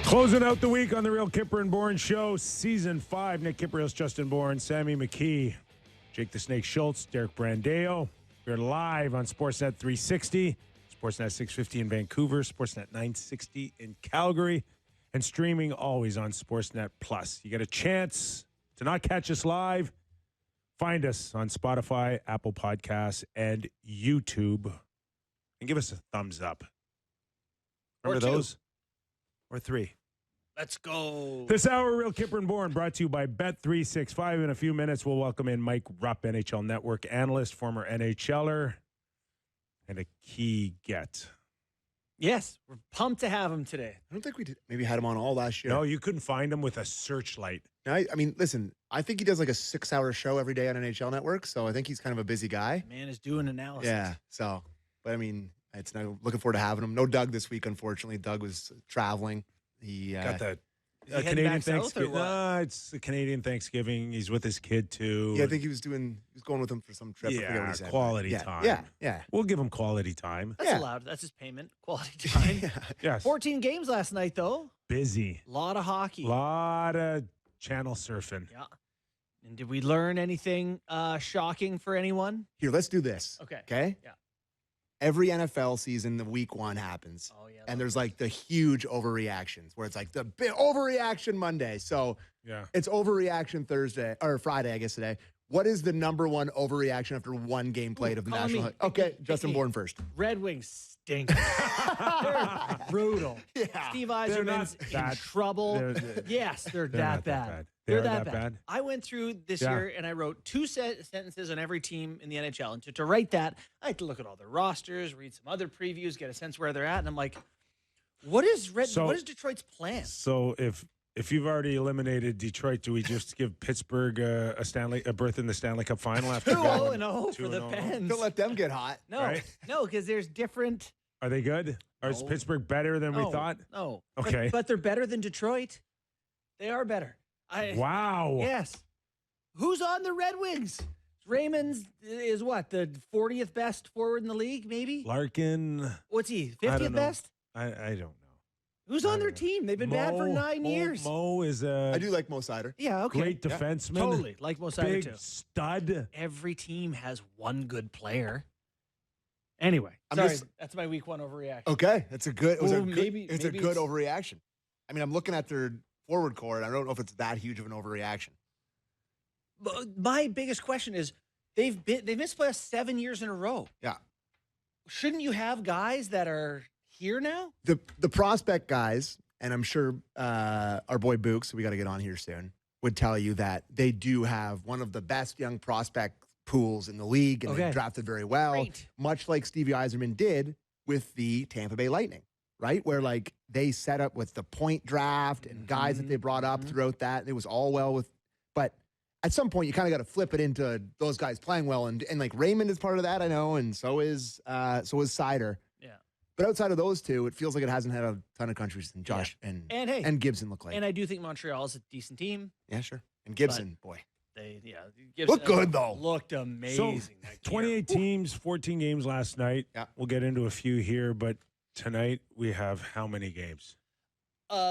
Closing out the week on the Real Kyper and Bourne Show, Season 5. Nick Kypreos, Justin Bourne, Sammy McKee, Jake the Snake Schultz, Derek Brandeo. We're live on Sportsnet 360, Sportsnet 650 in Vancouver, Sportsnet 960 in Calgary, and streaming always on Sportsnet Plus. You get a chance to not catch us live. Find us on Spotify, Apple Podcasts, and YouTube. And give us a thumbs up. Remember those? Or 3. Let's go. This hour, Real Kyper and Bourne, brought to you by Bet365. In a few minutes, we'll welcome in Mike Rupp, NHL Network analyst, former NHLer, and a key get. Yes, we're pumped to have him today. I don't think we did. Maybe had him on all last year. No, you couldn't find him with a searchlight. I mean, listen, I think he does like a 6-hour show every day on NHL Network, so I think he's kind of a busy guy. Man is doing analysis. Yeah, so, but I mean, it's now looking forward to having him. No Doug this week, unfortunately. Doug was traveling. He got that Canadian Thanksgiving. It's the Canadian Thanksgiving. He's with his kid too. Yeah, I think he was going with him for some trip. Yeah, quality time. Yeah. We'll give him quality time. That's allowed. That's his payment. Quality time. Yes. 14 games last night, though. Busy. A lot of hockey. A lot of channel surfing. Yeah. And did we learn anything shocking for anyone? Here, let's do this. Okay? Yeah. Every NFL season, the week 1 happens. Oh, yeah. And there's like the huge overreactions where it's like the big overreaction Monday. So it's overreaction Thursday or Friday, I guess today. What is the number one overreaction after one game played of the National Hockey? Okay, Justin Bourne first. Red Wings stink. They're brutal. Yeah. Steve Yzerman's in trouble. Yes, they're that bad. They're that bad. I went through this year and I wrote 2 sentences on every team in the NHL. And to write that, I had to look at all their rosters, read some other previews, get a sense where they're at. And I'm like, what is Detroit's plan? So if you've already eliminated Detroit, do we just give Pittsburgh a berth in the Stanley Cup final after 2-0 for the Pens? Don't let them get hot. No, right? No, because there's different. Are they good? Or is Pittsburgh better than we thought? No. Okay. But they're better than Detroit. They are better. Wow. Yes. Who's on the Red Wings? Raymond's is what? The 40th best forward in the league, maybe? Larkin. What's he? 50th best? I don't know. Who's on their team? They've been bad for 9 years. Mo is I do like Mo Seider. Yeah, okay. Great defenseman. Totally. Like Mo Seider, Big too. stud. Every team has one good player. Anyway, that's my week 1 overreaction. Okay, that's a good. Maybe a good overreaction. I mean, I'm looking at their forward core, and I don't know if it's that huge of an overreaction. But my biggest question is, they've missed playoffs 7 years in a row. Yeah. Shouldn't you have guys that are here now? The prospect guys, and I'm sure our boy Books, we got to get on here soon, would tell you that they do have one of the best young prospect pools in the league, and they drafted very well, much like Stevie Yzerman did with the Tampa Bay Lightning, right? Where like they set up with the point draft and guys that they brought up throughout that. It was all well with, but at some point you kind of got to flip it into those guys playing well, and like Raymond is part of that, I know, and so is Seider. Yeah. But outside of those two, it feels like it hasn't had a ton of countries, and Josh and Gibson look like. And I do think Montreal is a decent team. Yeah, sure. And Gibson, boy. Gibson looked good though. Looked amazing. So, 28 teams, 14 games last night. Yeah. We'll get into a few here, but tonight we have how many games?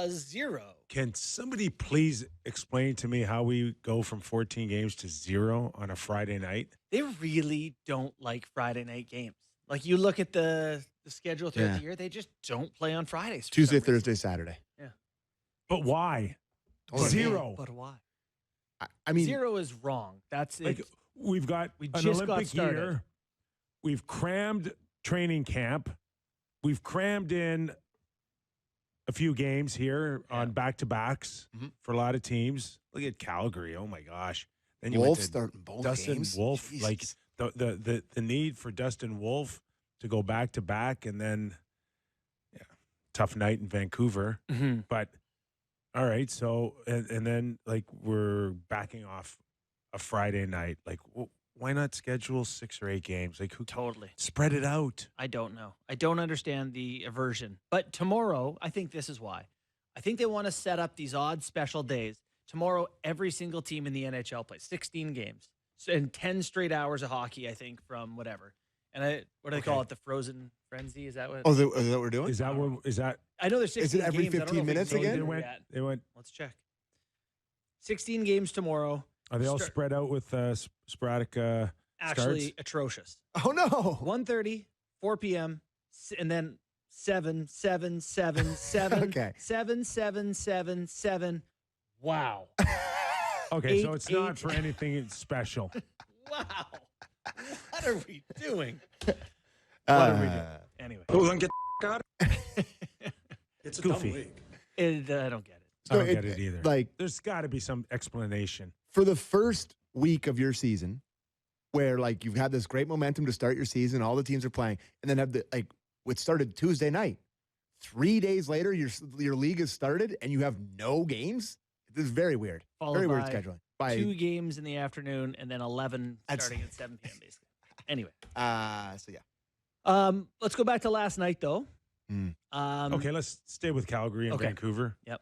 0. Can somebody please explain to me how we go from 14 games to 0 on a Friday night? They really don't like Friday night games. Like you look at the schedule throughout the year, they just don't play on Fridays. Tuesday, Thursday, Saturday. Yeah. But why? 0. But why? I mean, 0 is wrong. That's like, it. We've got an Olympic year. We've crammed training camp. We've crammed in a few games here on back-to-backs for a lot of teams. Look at Calgary. Oh, my gosh. Then you Wolf starting both Dustin games. Wolf. Jesus. Like the need for Dustin Wolf to go back-to-back, and then tough night in Vancouver. But all right, so and then like we're backing off a Friday night. Like, why not schedule 6 or 8 games? Like, who Totally. spread it out? I don't know. I don't understand the aversion. But tomorrow, I think this is why. I think they want to set up these odd special days. Tomorrow, every single team in the NHL plays 16 games. and 10 straight hours of hockey, I think, from whatever. And what do they call it? The frozen frenzy? Is that what? Oh, is that what we're doing? Is that what? Is that? I know there's 16 Is it every games. 15 minutes again? They went. Let's check. 16 games tomorrow. Are they all spread out with sporadic Actually, starts? atrocious. Oh no! 1:30, 4 p.m., and then 7, 7, 7, 7, Okay. 7, 7, 7, 7. Wow. Okay, so it's not for anything special. Wow. What are we doing? What are we doing? Anyway. Well, then get out. It's a Goofy. dumb league. I don't get it. I don't get it either. Like, there's got to be some explanation. for the first week of your season, where like you've had this great momentum to start your season, all the teams are playing, and then have it started Tuesday night. 3 days later, your league has started, and you have no games. This is very weird. Very weird scheduling. 2 games in the afternoon and then 11 starting at 7 p.m. basically. Anyway. So yeah. Let's go back to last night though. Okay, let's stay with Calgary and Vancouver. Yep.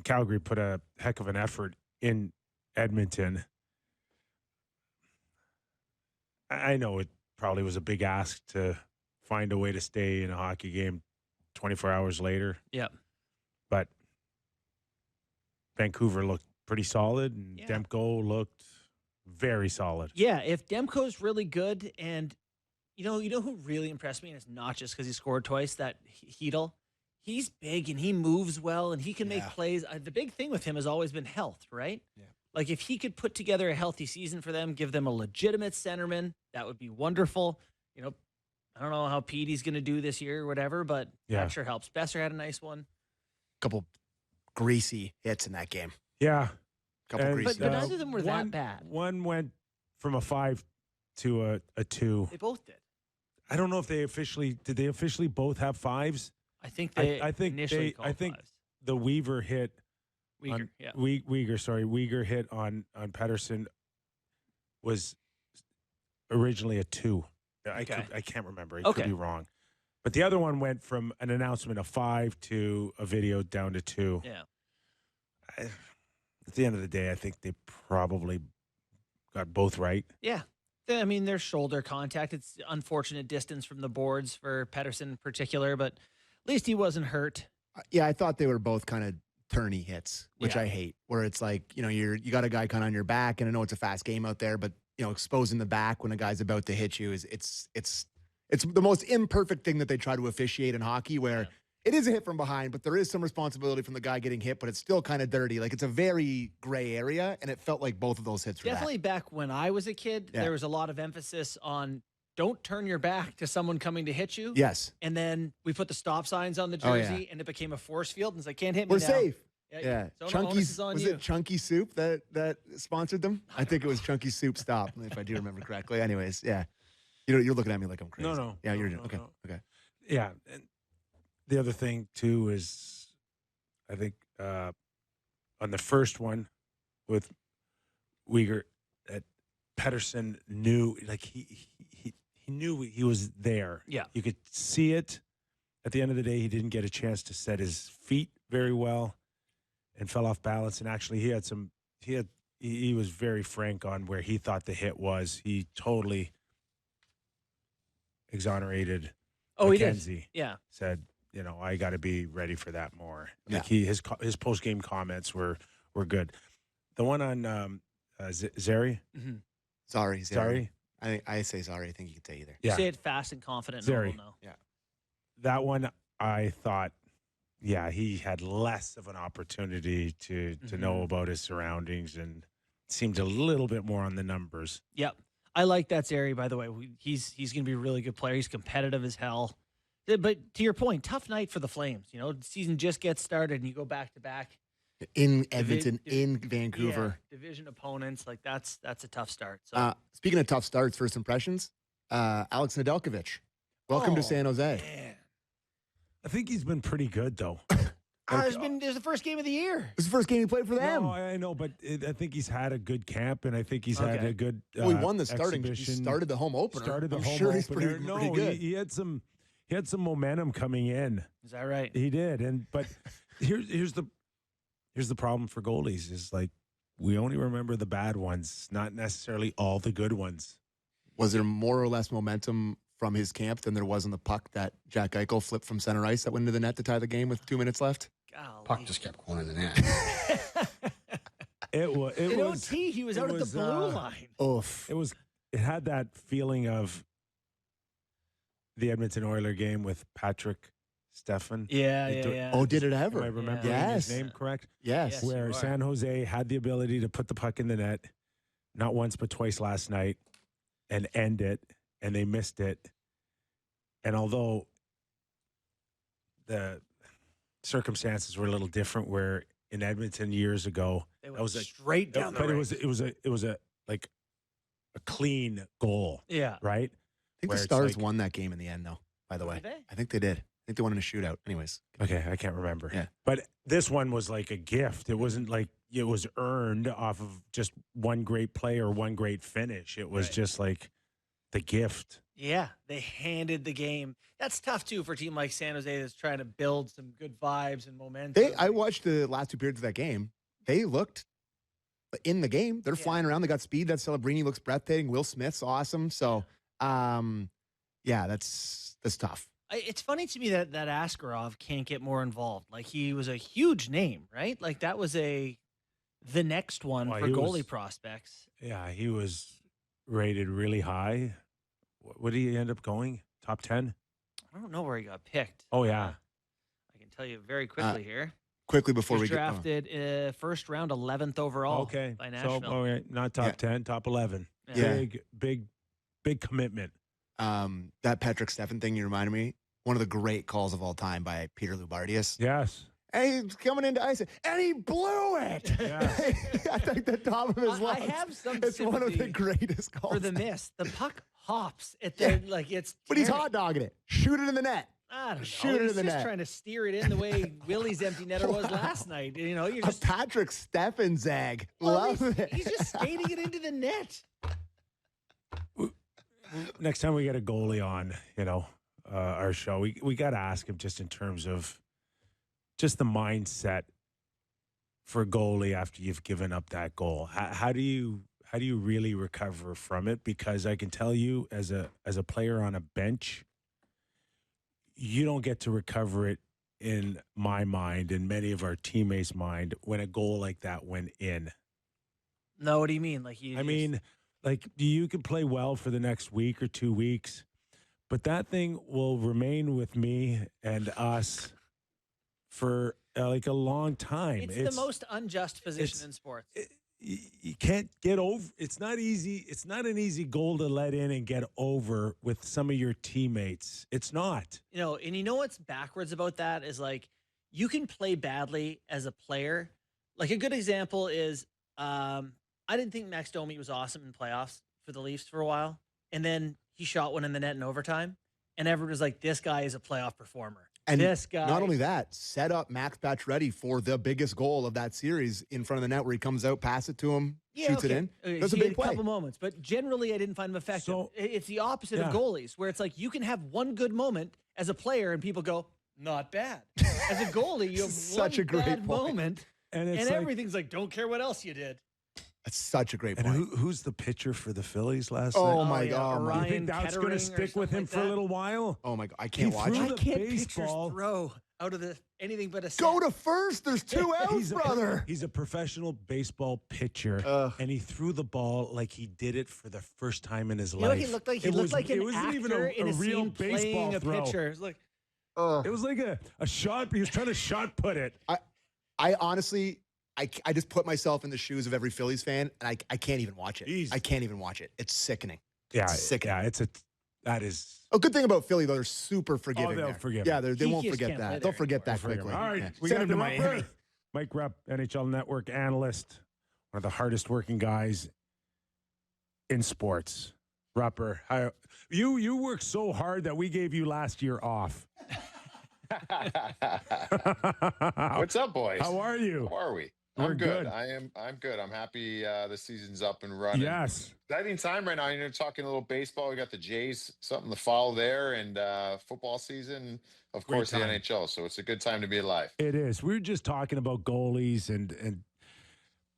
Calgary put a heck of an effort in Edmonton. I know it probably was a big ask to find a way to stay in a hockey game 24 hours later. Yep. But Vancouver looked pretty solid, and Demko looked very solid. Yeah, if Demko's really good, and you know who really impressed me, and it's not just because he scored twice, that Hedl. He's big and he moves well and he can make plays. The big thing with him has always been health, right? Yeah. Like if he could put together a healthy season for them, give them a legitimate centerman, that would be wonderful. You know, I don't know how Petey's going to do this year or whatever, but that sure helps. Besser had a nice one. Couple greasy hits in that game. Yeah. Couple greasy. But neither of them were that bad. One went from a 5 to a 2. They both did. I don't know if did they officially both have 5s? I think they I think the Weaver hit Weegar hit on Pettersson was originally a 2. I can't remember. I could be wrong. But the other one went from an announcement of 5 to a video down to 2. Yeah. At the end of the day, I think they probably got both right. Yeah. I mean, there's shoulder contact. It's unfortunate distance from the boards for Pettersson in particular, but at least he wasn't hurt. Yeah, I thought they were both kind of turny hits, which I hate, where it's like, you got a guy kind of on your back, and I know it's a fast game out there, but exposing the back when a guy's about to hit you it's the most imperfect thing that they try to officiate in hockey, where it is a hit from behind, but there is some responsibility from the guy getting hit, but it's still kind of dirty. Like, it's a very gray area, and it felt like both of those hits were definitely back when I was a kid. There was a lot of emphasis on don't turn your back to someone coming to hit you. Yes. And then we put the stop signs on the jersey, and it became a force field, and it's like, can't hit me We're now. safe. Yeah. So Chunky's, was it Chunky Soup that sponsored them? I think it was Chunky Soup Stop, if I do remember correctly. Anyways, yeah. You're looking at me like I'm crazy. No. Yeah, you're doing okay. No. Okay. Yeah. And the other thing, too, is I think on the first one with Weegar, that Pettersson knew, like, he knew he was there. Yeah. You could see it. At the end of the day, he didn't get a chance to set his feet very well and fell off balance. And actually, he was very frank on where he thought the hit was. He totally exonerated McKenzie. He did. Yeah. Said, I got to be ready for that more. Yeah. Like his post-game comments were good. The one on Zary? Mm-hmm. Sorry. I say sorry. I think you can say either. Yeah. Say it fast and confident. Zary. No. Yeah. That one, I thought, he had less of an opportunity to know about his surroundings and seemed a little bit more on the numbers. Yep. I like that Zary, by the way. He's going to be a really good player. He's competitive as hell. But to your point, tough night for the Flames. The season just gets started and you go back to back. In Edmonton, in Vancouver. Yeah, division opponents, like that's a tough start. So speaking of tough starts, first impressions, Alex Nedeljkovic. Welcome to San Jose. Man. I think he's been pretty good, though. There's the first game of the year. It was the first game he played for them. No, I know, but I think he's had a good camp, and I think he's had a good he won the starting. He started the home opener. I'm sure he's pretty good. He had some momentum coming in. Is that right? He did, but here's the problem for goalies is, like, we only remember the bad ones, not necessarily all the good ones. Was there more or less momentum from his camp than there was on the puck that Jack Eichel flipped from center ice that went into the net to tie the game with 2 minutes left? Golly. Puck just kept going in the net. It was. In OT, he was out at the blue line. Oof. It had that feeling of the Edmonton Oilers game with Patrick Stefan. Yeah. Oh, did it ever? Am I remembering his name correct? Yes. Where San Jose had the ability to put the puck in the net, not once but twice last night, and end it, and they missed it. And although the circumstances were a little different, where in Edmonton years ago, it was straight down the but it was a clean goal. Yeah. Right? I think the Stars won that game in the end, though, by the way. Did they? I think they did. I think they won in a shootout. Anyways. Okay, I can't remember. Yeah. But this one was like a gift. It wasn't like it was earned off of just one great play or one great finish. It was just like the gift. Yeah, they handed the game. That's tough, too, for a team like San Jose that's trying to build some good vibes and momentum. I watched the last 2 periods of that game. They looked in the game. They're flying around. They got speed. That Celebrini looks breathtaking. Will Smith's awesome. So, that's tough. It's funny to me that Askarov can't get more involved. Like, he was a huge name, right? Like, that was the next one for goalie prospects. Yeah, he was rated really high. What did he end up going? Top 10? I don't know where he got picked. Oh, yeah. I can tell you very quickly here. Quickly before we drafted first round, 11th overall by Nashville. So, not top 10, top 11. Yeah. Big commitment. That Patrick Stefan thing you reminded me, one of the great calls of all time by Peter Loubardias. Yes. And he's coming into ice, and he blew it. Yeah. I think the top of his lungs. I have some It's one of the greatest calls. For the miss. The puck hops at the, but he's hot dogging it. Shoot it in the net. I don't know. Shoot it in the net. He's just trying to steer it in the way Willie's empty netter was last night. You know, you're just a Patrick Stefan zag. Love it. He's just skating it into the net. Next time we get a goalie on, our show, we got to ask him just in terms of just the mindset for a goalie after you've given up that goal. How do you really recover from it? Because I can tell you, as a player on a bench, you don't get to recover it in my mind and many of our teammates' mind when a goal like that went in. No, what do you mean? You can play well for the next week or 2 weeks, but that thing will remain with me and us for a long time. It's the most unjust position in sports. You can't get over. It's not easy. It's not an easy goal to let in and get over with some of your teammates. It's not. And you know what's backwards about that is you can play badly as a player. Like a good example is I didn't think Max Domi was awesome in playoffs for the Leafs for a while. And then he shot one in the net in overtime. And everyone was like, this guy is a playoff performer. And this guy. Not only that, set up Max Pacioretty for the biggest goal of that series in front of the net where he comes out, pass it to him, shoots it in. That's a big play. A couple moments. But generally, I didn't find him effective. So, it's the opposite of goalies, where it's like you can have one good moment as a player and people go, not bad. As a goalie, you have such one a great bad moment and everything's like, don't care what else you did. That's such a great point. And who's the pitcher for the Phillies last night? Oh, my God. You think that's going to stick with him for a little while? Oh, my God. I can't watch it. I can't baseball. Throw out of anything but a set. Go to first. There's 2 outs, brother. He's a professional baseball pitcher, and he threw the ball like he did it for the first time in his life. He looked like an actor in a real scene playing a pitcher. It was like a shot. He was trying to shot put it. I honestly... I just put myself in the shoes of every Phillies fan, and I can't even watch it. Jeez. I can't even watch it. It's sickening. Yeah, it's sickening. Yeah, that is. A good thing about Philly, though, they're super forgiving. They'll forgive. Yeah, they won't forget that. They'll forget that quickly. All right, yeah. we Send got him to Miami. Mike Rupp, NHL Network analyst, one of the hardest working guys in sports. Rupper, you worked so hard that we gave you last year off. What's up, boys? How are you? How are we? We're I'm good. I'm good. I'm happy the season's up and running. Yes. Exciting time right now. Talking a little baseball. We got the Jays, something to follow there, and football season, of course, the NHL. So it's a good time to be alive. It is. We were just talking about goalies and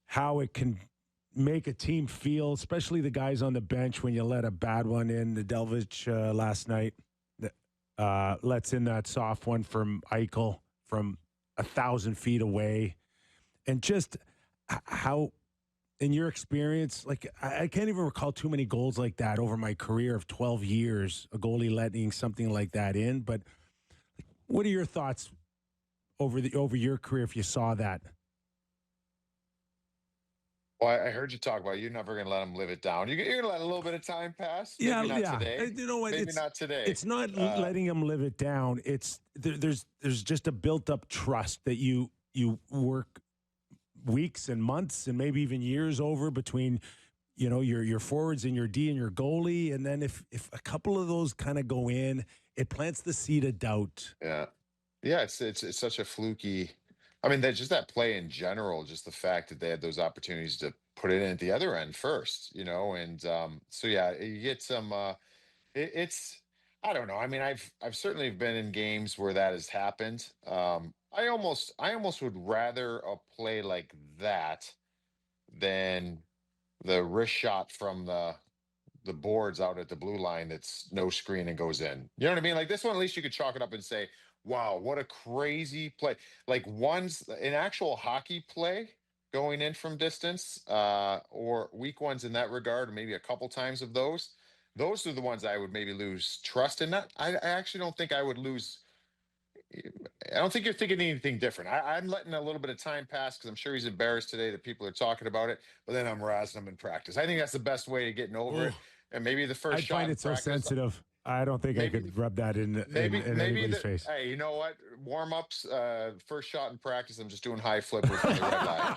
how it can make a team feel, especially the guys on the bench when you let a bad one in. The Delvich last night lets in that soft one from Eichel from 1,000 feet away. And just how, in your experience, like I can't even recall too many goals like that over my career of 12 years, a goalie letting something like that in. But what are your thoughts over your career if you saw that? Well, I heard you talk about you're never going to let them live it down. You're going to let a little bit of time pass. Maybe not today. You know what? Maybe not today. It's not letting them live it down. It's there's just a built up trust that you work weeks and months and maybe even years over between, your forwards and your D and your goalie. And then if a couple of those kind of go in, it plants the seed of doubt. Yeah. Yeah. It's such a fluky. I mean, just that play in general, just the fact that they had those opportunities to put it in at the other end first, and so yeah, you get some. It's I don't know. I mean, I've certainly been in games where that has happened. I almost would rather a play like that than the wrist shot from the boards out at the blue line that's no screen and goes in. You know what I mean? Like this one, at least you could chalk it up and say, wow, what a crazy play. Like one's an actual hockey play going in from distance, or weak ones in that regard, or maybe a couple times of those. Those are the ones I would maybe lose trust in. That I actually don't think I would lose. I don't think you're thinking anything different. I'm letting a little bit of time pass because I'm sure he's embarrassed today that people are talking about it, but then I'm razzing him in practice. I think that's the best way of getting over it. And maybe the first shot. I find it so sensitive. I don't think I could rub that in anybody's face. Hey, you know what? Warm-ups, first shot in practice, I'm just doing high flipper from the red line.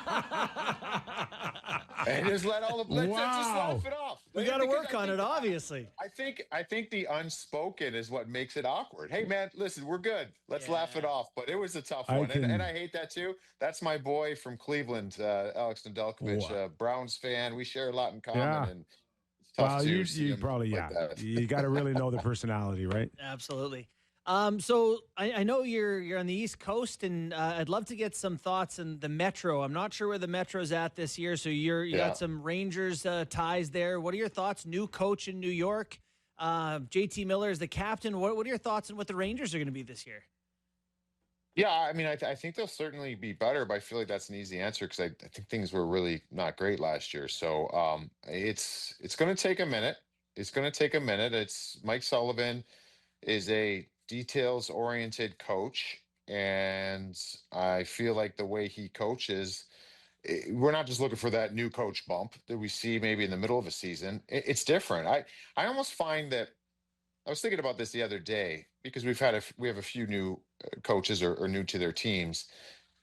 And just let all the just laugh it off. We got to work on it, obviously. I think the unspoken is what makes it awkward. Hey, man, listen, we're good. Let's laugh it off. But it was a tough one. And I hate that too. That's my boy from Cleveland, Alex Nedeljkovic, Browns fan. We share a lot in common. Yeah. And well, you probably, you got to really know the personality, right? Absolutely. So I know you're on the East Coast, and I'd love to get some thoughts on the Metro. I'm not sure where the Metro's at this year, so you got some Rangers ties there. What are your thoughts? New coach in New York, JT Miller is the captain. What are your thoughts on what the Rangers are going to be this year? Yeah, I mean, I think they'll certainly be better, but I feel like that's an easy answer because I think things were really not great last year. So it's going to take a minute. It's going to take a minute. It's Mike Sullivan is a details-oriented coach, and I feel like the way he coaches, we're not just looking for that new coach bump that we see maybe in the middle of a season. It's different. I almost find that I was thinking about this the other day because we have a few new coaches or new to their teams,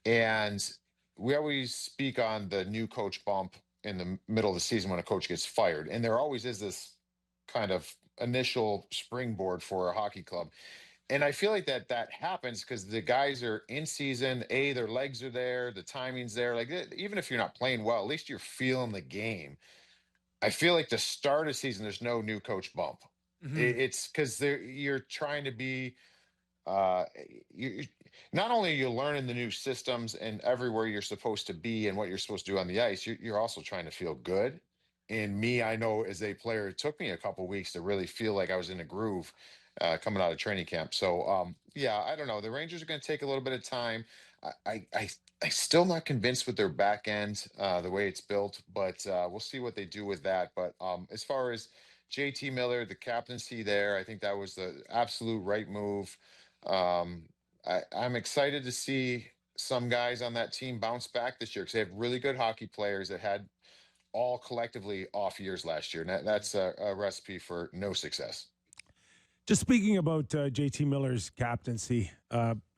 and we always speak on the new coach bump in the middle of the season when a coach gets fired, and there always is this kind of initial springboard for a hockey club. And I feel like that happens because the guys are in season, their legs are there, the timing's there. Like even if you're not playing well, at least you're feeling the game. I feel like the start of season, there's no new coach bump. Mm-hmm. It's because you're trying to be, not only are you learning the new systems and everywhere you're supposed to be and what you're supposed to do on the ice, you're also trying to feel good. And me, I know as a player, it took me a couple of weeks to really feel like I was in a groove coming out of training camp. So, I don't know. The Rangers are going to take a little bit of time. I still not convinced with their back end, the way it's built, but we'll see what they do with that. But as far as JT Miller, the captaincy there, I think that was the absolute right move. I'm excited to see some guys on that team bounce back this year because they have really good hockey players that had all collectively off years last year. And that's a recipe for no success. Just speaking about JT Miller's captaincy,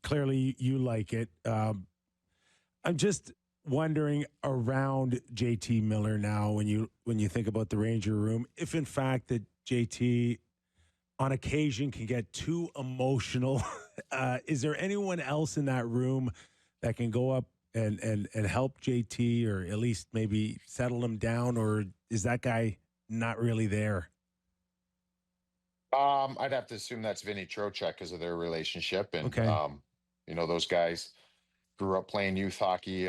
clearly you like it. I'm just wondering around JT Miller now when you think about the Ranger room, if in fact that JT on occasion can get too emotional. Is there anyone else in that room that can go up and help JT or at least maybe settle him down, or is that guy not really there? I'd have to assume that's Vinny Trocheck because of their relationship. And, those guys grew up playing youth hockey,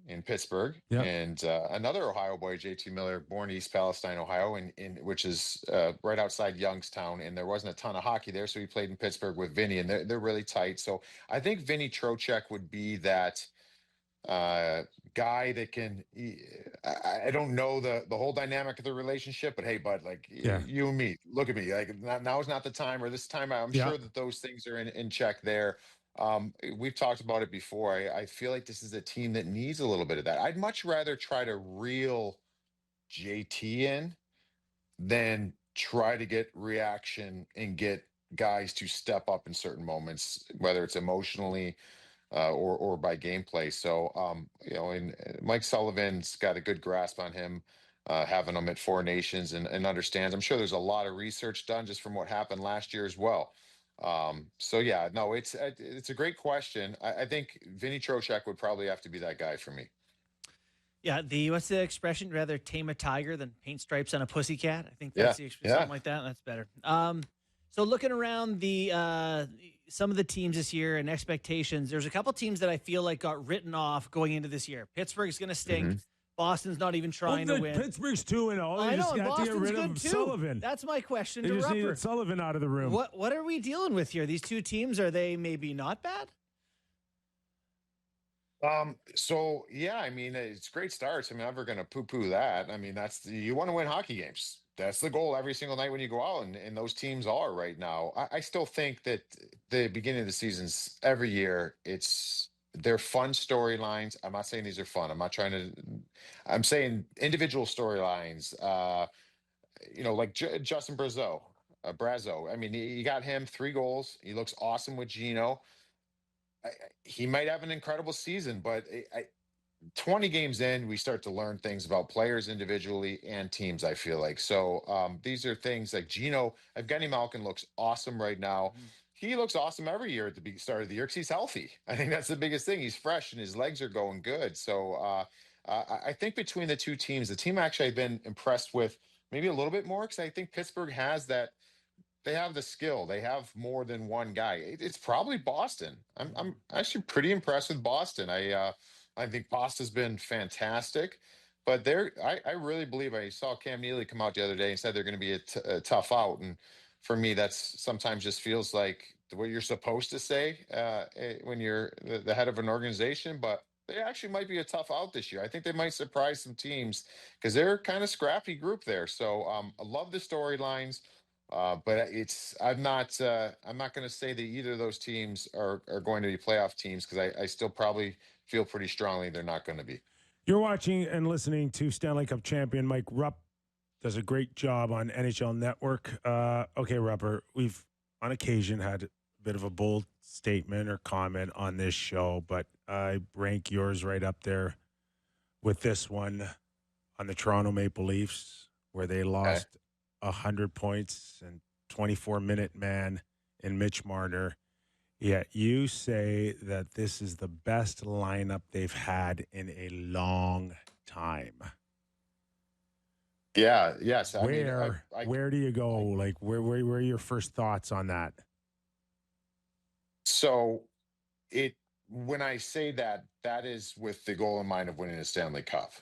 in Pittsburgh, Yep. and another Ohio boy, JT Miller, born East Palestine, Ohio, which is right outside Youngstown. And there wasn't a ton of hockey there, so he played in Pittsburgh with Vinny, and they're really tight. So I think Vinny Trocheck would be that guy that can. I don't know the whole dynamic of the relationship, but hey, bud, like you and me, look at me. Like now is not the time, or this time. I'm sure that those things are in check there. We've talked about it before. I feel like this is a team that needs a little bit of that. I'd much rather try to reel JT in than try to get reaction and get guys to step up in certain moments, whether it's emotionally or by gameplay. So, and Mike Sullivan's got a good grasp on him, having him at Four Nations and understands. I'm sure there's a lot of research done just from what happened last year as well. So yeah, no, it's a great question. I think Vinny Trocheck would probably have to be that guy for me. Yeah, what's the expression? Rather tame a tiger than paint stripes on a pussycat. I think that's the expression, something like that. That's better. So looking around some of the teams this year and expectations, there's a couple teams that I feel like got written off going into this year. Pittsburgh's going to stink. Mm-hmm. Boston's not even trying to win. Pittsburgh's 2-0. I know, and Boston's to get rid of too. Sullivan. That's my question to Rupp. Just needed Sullivan out of the room. What are we dealing with here? These two teams, are they maybe not bad? So yeah, I mean, it's great starts. I'm never going to poo-poo that. I mean, you want to win hockey games. That's the goal every single night when you go out, and those teams are right now. I still think that the beginning of the seasons every year, they're fun storylines. I'm not saying these are fun. I'm saying individual storylines. Like Justin Brazeau. I mean, you got him 3 goals. He looks awesome with Gino. He might have an incredible season, but 20 games in, we start to learn things about players individually and teams, I feel like. So these are things like Gino. Evgeny Malkin looks awesome right now. Mm-hmm. He looks awesome every year at the start of the year because he's healthy. I think that's the biggest thing. He's fresh and his legs are going good. So I think between the two teams, the team actually I've been impressed with maybe a little bit more because I think Pittsburgh has that. They have the skill. They have more than one guy. It's probably Boston. I'm actually pretty impressed with Boston. I think Boston's been fantastic, but I really believe I saw Cam Neely come out the other day and said they're going to be a tough out. And for me, that's sometimes just feels like what you're supposed to say when you're the head of an organization, but they actually might be a tough out this year. I think they might surprise some teams because they're kind of scrappy group there. So I love the storylines. But I'm not going to say that either of those teams are going to be playoff teams because I still probably feel pretty strongly they're not going to be. You're watching and listening to Stanley Cup champion Mike Rupp. Does a great job on NHL Network. Okay, Rupper, we've on occasion had a bit of a bold statement or comment on this show, but I rank yours right up there with this one on the Toronto Maple Leafs where they lost 100 points and 24-minute man in Mitch Marner. Yet you say that this is the best lineup they've had in a long time. Yeah. Yes. Where do you go? Like, where are your first thoughts on that? So when I say that is with the goal in mind of winning a Stanley Cup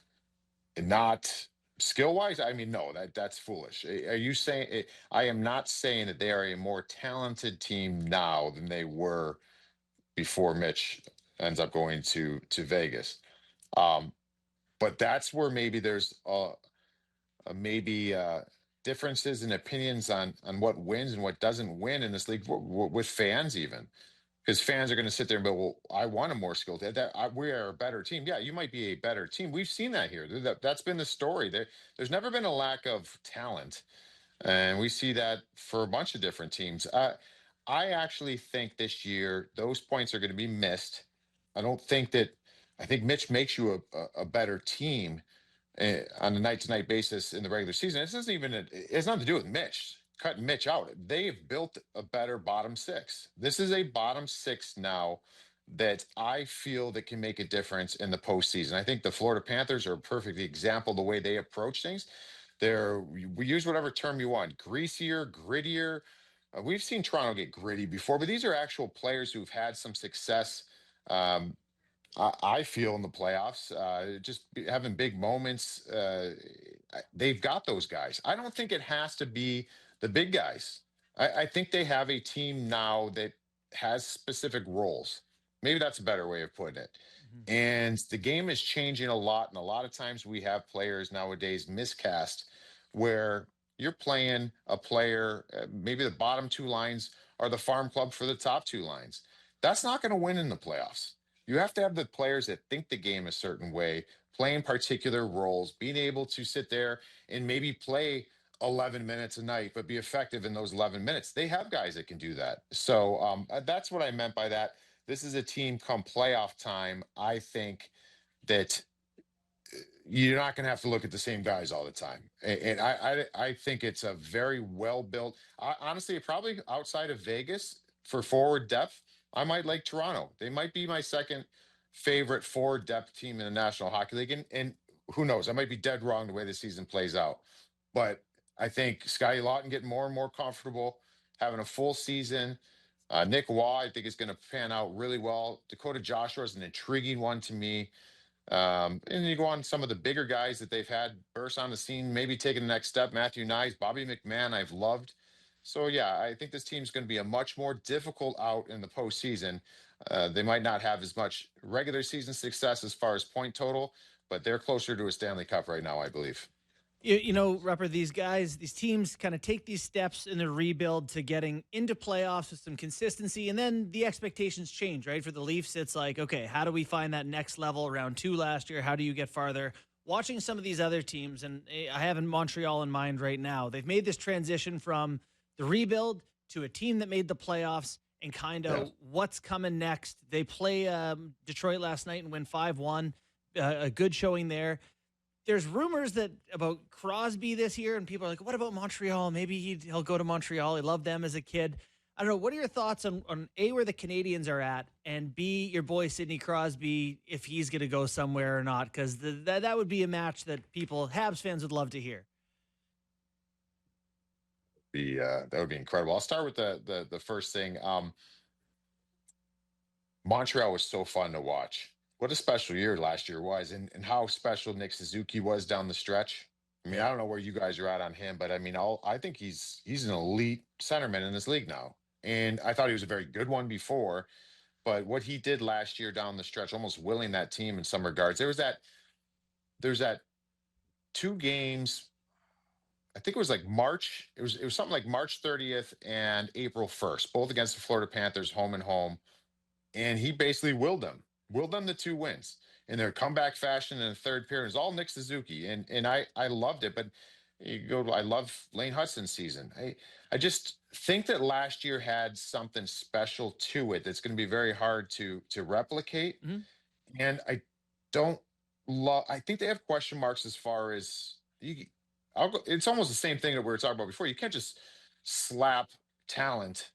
and not skill-wise. I mean, no, that's foolish. Are you saying I am not saying that they are a more talented team now than they were before Mitch ends up going to Vegas. But that's where maybe there's differences in opinions on what wins and what doesn't win in this league with fans even. Because fans are going to sit there and go, well, I want a more skilled. We are a better team. Yeah, you might be a better team. We've seen that here. That's been the story. There's never been a lack of talent. And we see that for a bunch of different teams. I actually think this year those points are going to be missed. I think Mitch makes you a better team on a night-to-night basis in the regular season. It's nothing to do with Mitch. Cutting Mitch out. They've built a better bottom 6. This is a bottom 6 now that I feel that can make a difference in the postseason. I think the Florida Panthers are a perfect example of the way they approach things. We use whatever term you want, greasier, grittier. We've seen Toronto get gritty before, but these are actual players who've had some success I feel in the playoffs, having big moments. They've got those guys. I don't think it has to be the big guys. I think they have a team now that has specific roles. Maybe that's a better way of putting it. Mm-hmm. And the game is changing a lot. And a lot of times we have players nowadays miscast where you're playing a player, maybe the bottom two lines are the farm club for the top two lines. That's not going to win in the playoffs. You have to have the players that think the game a certain way, playing particular roles, being able to sit there and maybe play 11 minutes a night, but be effective in those 11 minutes. They have guys that can do that. So that's what I meant by that. This is a team come playoff time. I think that you're not going to have to look at the same guys all the time. And I think it's a very well built, honestly, probably outside of Vegas for forward depth. I might like Toronto. They might be my second favorite forward depth team in the National Hockey League. And who knows? I might be dead wrong the way the season plays out. But I think Scotty Lawton getting more and more comfortable, having a full season. Nick Waugh, I think, is going to pan out really well. Dakota Joshua is an intriguing one to me. And you go on some of the bigger guys that they've had burst on the scene, maybe taking the next step. Matthew Nyes, Bobby McMahon, I've loved. So, yeah, I think this team's going to be a much more difficult out in the postseason. They might not have as much regular season success as far as point total, but they're closer to a Stanley Cup right now, I believe. You know, Rupper, these teams kind of take these steps in the rebuild to getting into playoffs with some consistency, and then the expectations change, right? For the Leafs, it's like, okay, how do we find that next level? Round 2 last year, how do you get farther? Watching some of these other teams, and I have in Montreal in mind right now, they've made this transition from the rebuild to a team that made the playoffs and kind of what's coming next. They play Detroit last night and win 5-1, a good showing there. There's rumors about Crosby this year, and people are like, what about Montreal? Maybe he'll go to Montreal. He loved them as a kid. I don't know. What are your thoughts on A, where the Canadians are at, and B, your boy Sidney Crosby, if he's going to go somewhere or not? Because that would be a match that Habs fans would love to hear. That would be incredible. I'll start with the first thing. Montreal was so fun to watch. What a special year last year was, and how special Nick Suzuki was down the stretch. I mean, I don't know where you guys are at on him, but I mean, I think he's an elite centerman in this league now. And I thought he was a very good one before, but what he did last year down the stretch, almost willing that team in some regards. There's that 2 games. I think it was like March. It was something like March 30th and April 1st, both against the Florida Panthers, home and home. And he basically willed them the 2 wins in their comeback fashion in the third period. It was all Nick Suzuki. And I loved it. But I love Lane Hudson's season. I just think that last year had something special to it that's going to be very hard to replicate. Mm-hmm. And I think they have question marks as far as it's almost the same thing that we were talking about before. You can't just slap talent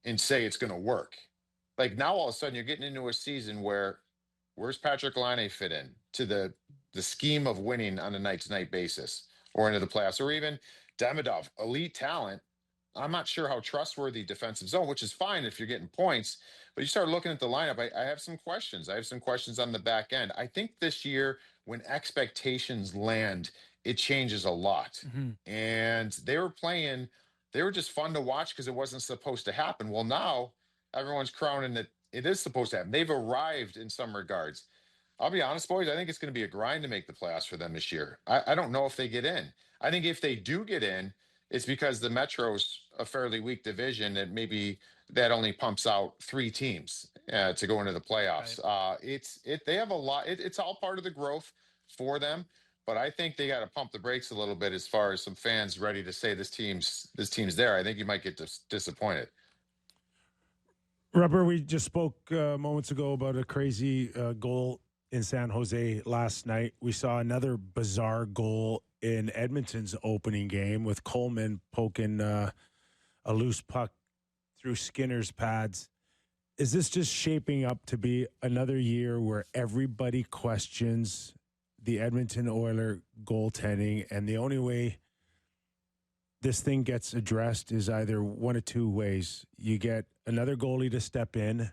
and say it's going to work. Like now, all of a sudden, you're getting into a season where's Patrick Laine fit in to the scheme of winning on a night-to-night basis, or into the playoffs, or even Demidov, elite talent. I'm not sure how trustworthy defensive zone, which is fine if you're getting points, but you start looking at the lineup. I have some questions. I have some questions on the back end. I think this year, when expectations land, it changes a lot. Mm-hmm. And they were just fun to watch because it wasn't supposed to happen. Well, now everyone's crowning that it is supposed to happen. They've arrived in some regards. I'll be honest, boys, I think it's going to be a grind to make the playoffs for them this year. I don't know if they get in. I think if they do get in, it's because the Metro's a fairly weak division that maybe that only pumps out 3 teams to go into the playoffs. Right. They have a lot. It's all part of the growth for them. But I think they got to pump the brakes a little bit as far as some fans ready to say this team's there. I think you might get disappointed. Rupper, we just spoke moments ago about a crazy goal in San Jose last night. We saw another bizarre goal in Edmonton's opening game with Coleman poking a loose puck through Skinner's pads. Is this just shaping up to be another year where everybody questions the Edmonton Oilers goaltending, and the only way this thing gets addressed is either one of 2 ways? You get another goalie to step in,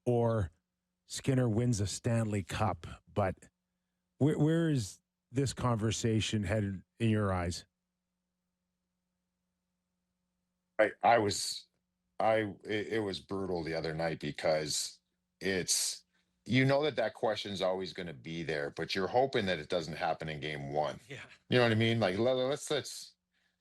or Skinner wins a Stanley Cup, but where is this conversation headed in your eyes? It was brutal the other night because it's, that question's always going to be there, but you're hoping that it doesn't happen in game one. Yeah. You know what I mean? Like, let's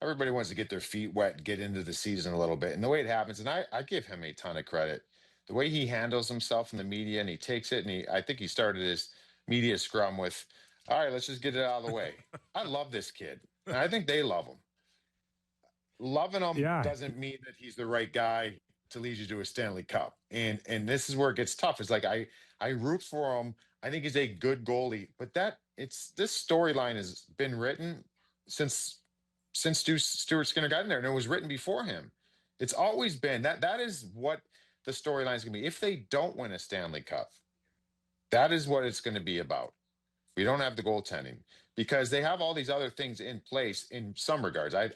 everybody wants to get their feet wet and get into the season a little bit. And the way it happens, and I give him a ton of credit, the way he handles himself in the media, and he takes it, and I think he started his media scrum with, all right, let's just get it out of the way. I love this kid, and I think they love him. Loving him doesn't mean that he's the right guy to lead you to a Stanley Cup. And this is where it gets tough. It's like I root for him. I think he's a good goalie, but this storyline has been written since Stuart Skinner got in there, and it was written before him. It's always been that is what the storyline is going to be. If they don't win a Stanley Cup, that is what it's going to be about. We don't have the goaltending because they have all these other things in place in some regards. I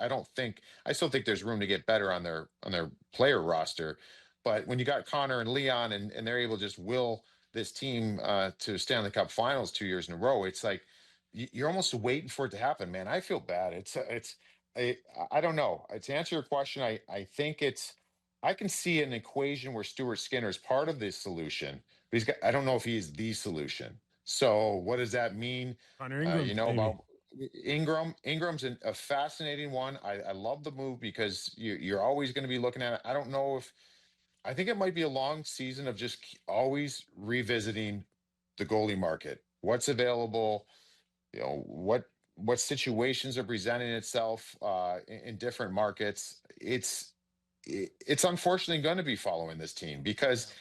still think there's room to get better on their player roster. But when you got Connor and Leon and they're able to just will this team to Stanley Cup finals 2 years in a row, it's like you're almost waiting for it to happen, man. I feel bad. I don't know. To answer your question, I think I can see an equation where Stuart Skinner is part of this solution, but I don't know if he is the solution. So what does that mean? Connor Ingram, about Ingram. Ingram's a fascinating one. I love the move because you're always going to be looking at it. I think it might be a long season of just always revisiting the goalie market. What's available? What situations are presenting itself in different markets. It's unfortunately going to be following this team because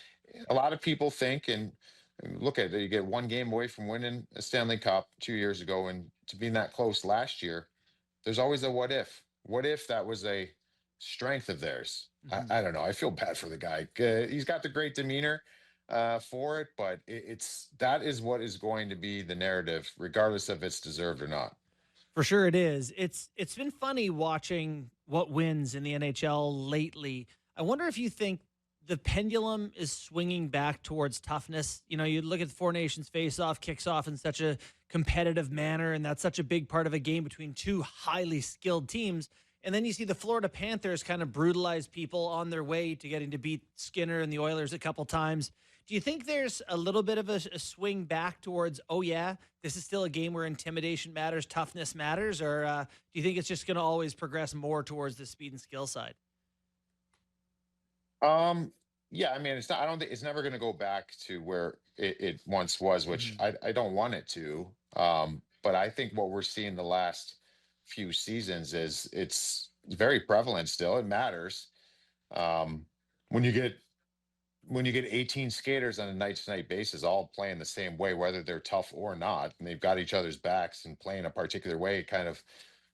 a lot of people think and look at it, you get one game away from winning a Stanley Cup 2 years ago, and to being that close last year, there's always a what if. What if that was a strength of theirs? Mm-hmm. I don't know. I feel bad for the guy. He's got the great demeanor for it, but that is what is going to be the narrative, regardless if it's deserved or not. For sure it is. It's been funny watching what wins in the NHL lately. I wonder if you think the pendulum is swinging back towards toughness. You look at the Four Nations face-off, kicks off in such a competitive manner, and that's such a big part of a game between two highly skilled teams. And then you see the Florida Panthers kind of brutalize people on their way to getting to beat Skinner and the Oilers a couple times. Do you think there's a little bit of a swing back towards, this is still a game where intimidation matters, toughness matters, or do you think it's just going to always progress more towards the speed and skill side? Yeah, I mean, it's not. I don't think it's never going to go back to where it once was, which I don't want it to. But I think what we're seeing the last few seasons is it's very prevalent still. It matters. When you get 18 skaters on a night-to-night basis, all playing the same way, whether they're tough or not, and they've got each other's backs and playing a particular way, kind of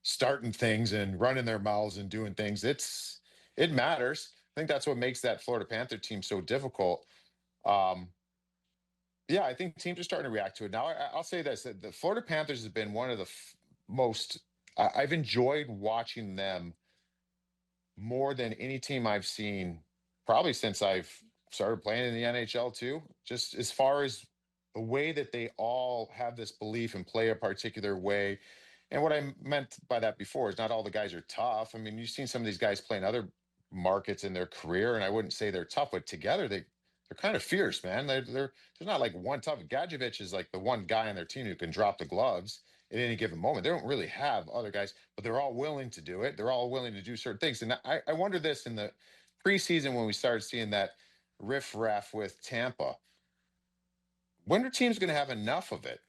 starting things and running their mouths and doing things. It matters. I think that's what makes that Florida Panther team so difficult. I think teams are starting to react to it. Now, I'll say this, that the Florida Panthers has been one of the most, I've enjoyed watching them more than any team I've seen probably since I've started playing in the NHL too, just as far as the way that they all have this belief and play a particular way. And what I meant by that before is not all the guys are tough. I mean, you've seen some of these guys play in other markets in their career, and I wouldn't say they're tough, but together they're kind of fierce, man. They're not like one tough. Gadjevich is like the one guy on their team who can drop the gloves at any given moment. They don't really have other guys, but they're all willing to do it. They're all willing to do certain things. And I wonder this in the preseason when we started seeing that riff-raff with Tampa. When are teams going to have enough of it?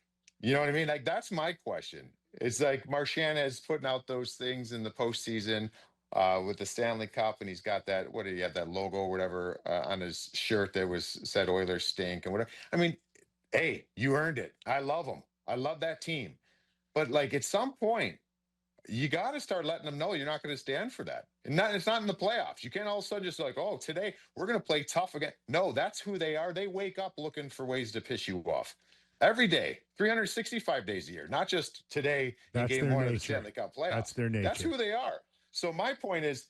You know what I mean? Like, that's my question. It's like Marchand is putting out those things in the postseason with the Stanley Cup, and he's got that, what did he have, that logo or whatever on his shirt that said Oilers stink and whatever. I mean, hey, you earned it. I love them. I love that team. But like at some point, you got to start letting them know you're not going to stand for that. And it's not in the playoffs. You can't all of a sudden just like, oh, today we're going to play tough again. No, that's who they are. They wake up looking for ways to piss you off every day, 365 days a year, not just today in game one of the Stanley Cup playoffs. That's their nature. That's who they are. So my point is,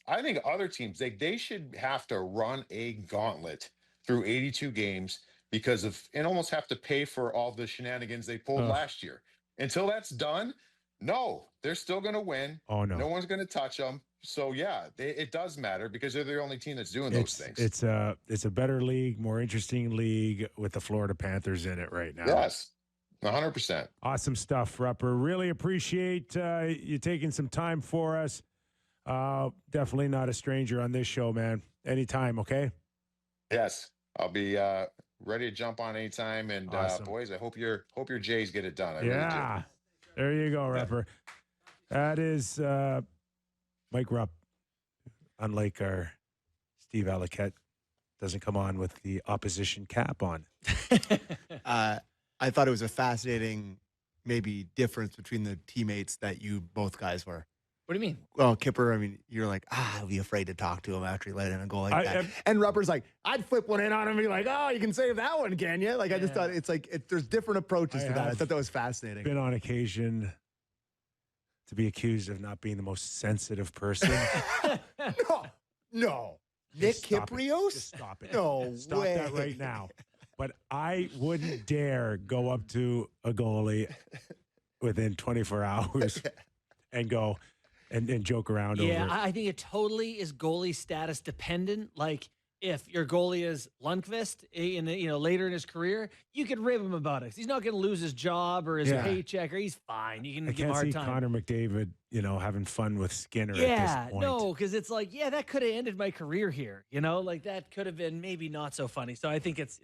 I think other teams, they should have to run a gauntlet through 82 games because of, and almost have to pay for all the shenanigans they pulled last year. Until that's done, no, they're still going to win. Oh, no. No one's going to touch them. So, yeah, it does matter because they're the only team that's doing those things. It's a better league, more interesting league with the Florida Panthers in it right now. Yes, 100%. Awesome stuff, Rupper. Really appreciate you taking some time for us. Definitely not a stranger on this show, man. Anytime, okay? Yes, I'll be ready to jump on anytime. And awesome. Boys, I hope your Jays get it done. I really do. There you go, Rupper. That is Mike Rupp. Unlike our Steve Alliquette, doesn't come on with the opposition cap on. I thought it was a fascinating, maybe difference between the teammates that you both guys were. What do you mean? Well, Kyper, I mean, you're like, I'll be afraid to talk to him after he let in a goal like that. And Rupper's like, I'd flip one in on him and be like, oh, you can save that one, can you? Like, I just thought it's like, there's different approaches to that. I thought that was fascinating. Been on occasion to be accused of not being the most sensitive person. No. Nick Kyprios? Just stop it. No Stop way. that right now. But I wouldn't dare go up to a goalie within 24 hours and go and joke around over it. Yeah, I think it totally is goalie status dependent. Like, if your goalie is Lundqvist, later in his career, you could rib him about it. He's not going to lose his job or his paycheck, or he's fine. You can give him a hard time. I can't see Connor McDavid, having fun with Skinner at this point. No, because it's like, that could have ended my career here. Like that could have been maybe not so funny. So I think it's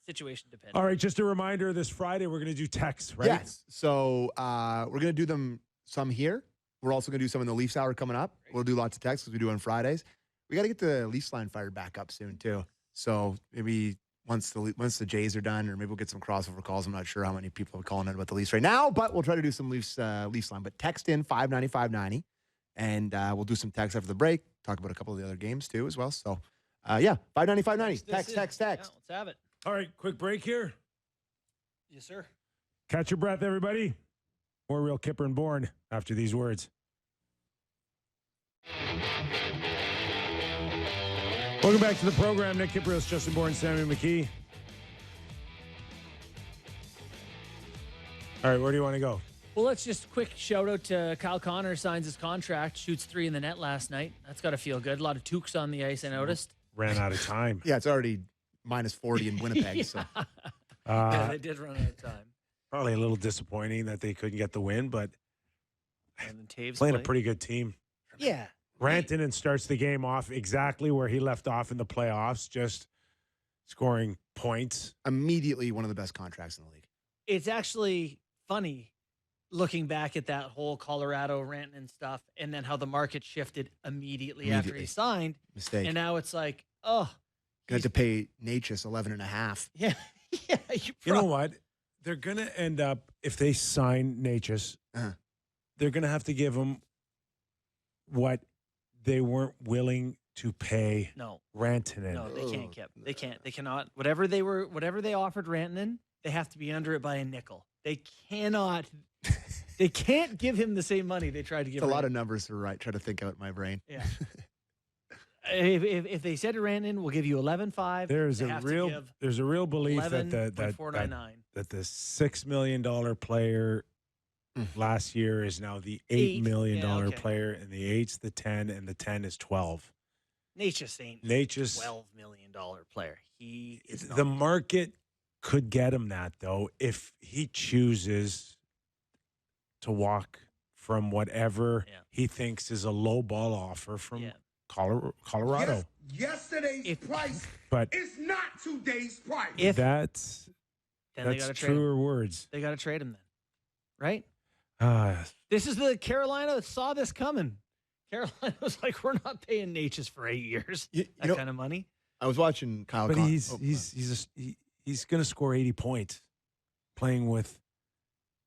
situation dependent. All right, just a reminder, this Friday we're going to do texts, right? Yes. So we're going to do them some here. We're also going to do some in the Leafs Hour coming up. We'll do lots of texts as we do on Fridays. We got to get the Leafs line fired back up soon, too. So maybe once the Jays are done, or maybe we'll get some crossover calls. I'm not sure how many people are calling in about the Leafs right now, but we'll try to do some Leafs line. But text in 59590, and we'll do some text after the break. Talk about a couple of the other games, too, as well. So, 59590. Text. Yeah, let's have it. All right, quick break here. Yes, sir. Catch your breath, everybody. More Real Kyper and Bourne after these words. Welcome back to the program. Nick Kyper, Justin Bourne, Sammy McKee. All right, where do you want to go? Well, let's just quick shout out to Kyle Connor, signs his contract, shoots 3 in the net last night. That's got to feel good. A lot of toques on the ice, I noticed. Ran out of time. Yeah, it's already minus 40 in Winnipeg. Yeah. So. They did run out of time. Probably a little disappointing that they couldn't get the win, but And then Taves playing a pretty good team. Yeah. Rantanen starts the game off exactly where he left off in the playoffs, just scoring points. Immediately one of the best contracts in the league. It's actually funny looking back at that whole Colorado Rantanen stuff and then how the market shifted immediately after he signed. Mistake. And now it's like, oh. You had to pay Necas $11.5. Yeah. Yeah. You know what? They're going to end up, if they sign Necas, they're going to have to give him what they weren't willing to pay Rantanen. No, they can't. They can't. They cannot. Whatever they offered Rantanen, they have to be under it by a nickel. They cannot. They can't give him the same money they tried to give. It's a lot of numbers to try to think out in my brain. Yeah. If they said to Rantanen, we'll give you 11.5. There's a real belief that the $6 million player last year is now the $8 million player, and the 8's the 10, and the 10 is 12. Necas ain't $12 million player. He is not. The market could get him that, though, if he chooses to walk from whatever he thinks is a low ball offer from Colorado. Yesterday's price is not today's price. That's truer words. They got to trade him then, right? This is the Carolina that saw this coming. Carolina was like, we're not paying Necas for 8 years. That kind of money. I was watching Kyle. But he's going to score 80 points playing with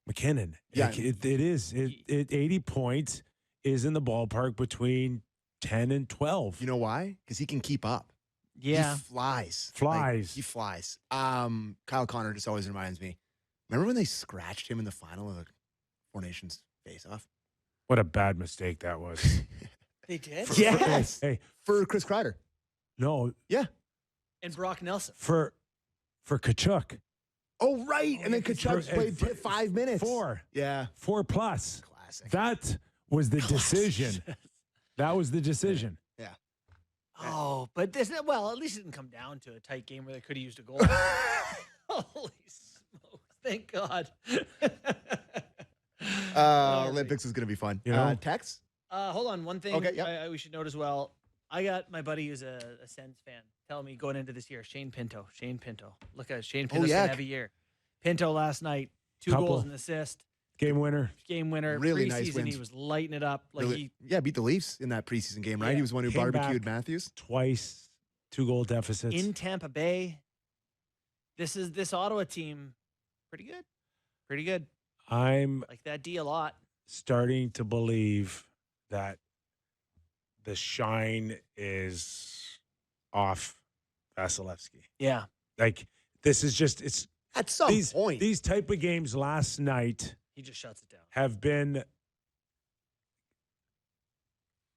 McKinnon. Yeah, it is. 80 points is in the ballpark between 10 and 12. You know why? Because he can keep up. Yeah. He flies. Flies. He flies. Kyle Connor just always reminds me. Remember when they scratched him in the final of the Four Nations face-off? What a bad mistake that was. They did? Yes. Hey. For Chris Kreider. No. Yeah. And Brock Nelson. For for Tkachuk. Oh, right. And then Tkachuk played 5 minutes. 4. Yeah. 4 plus. Classic. That was the decision. That was the decision. Yeah. Oh, but at least it didn't come down to a tight game where they could have used a goal. Holy smokes. Thank God. Olympics is going to be fun. Tex? Hold on. One thing we should note as well. I got my buddy who's a Sens fan telling me going into this year, Shane Pinto. Look at Shane Pinto's going to have a year. Pinto last night, 2 goals and an assist. Game winner. Really nice Preseason, wins. he was lighting it up. Beat the Leafs in that preseason game, right? Yeah. He was one who barbecued Matthews. Twice, 2 goal deficits. In Tampa Bay. This Ottawa team, pretty good. I'm like that D a lot. Starting to believe that the shine is off Vasilevsky. Yeah. Like, this is just, it's at some point. These type of games last night, he just shuts it down, have been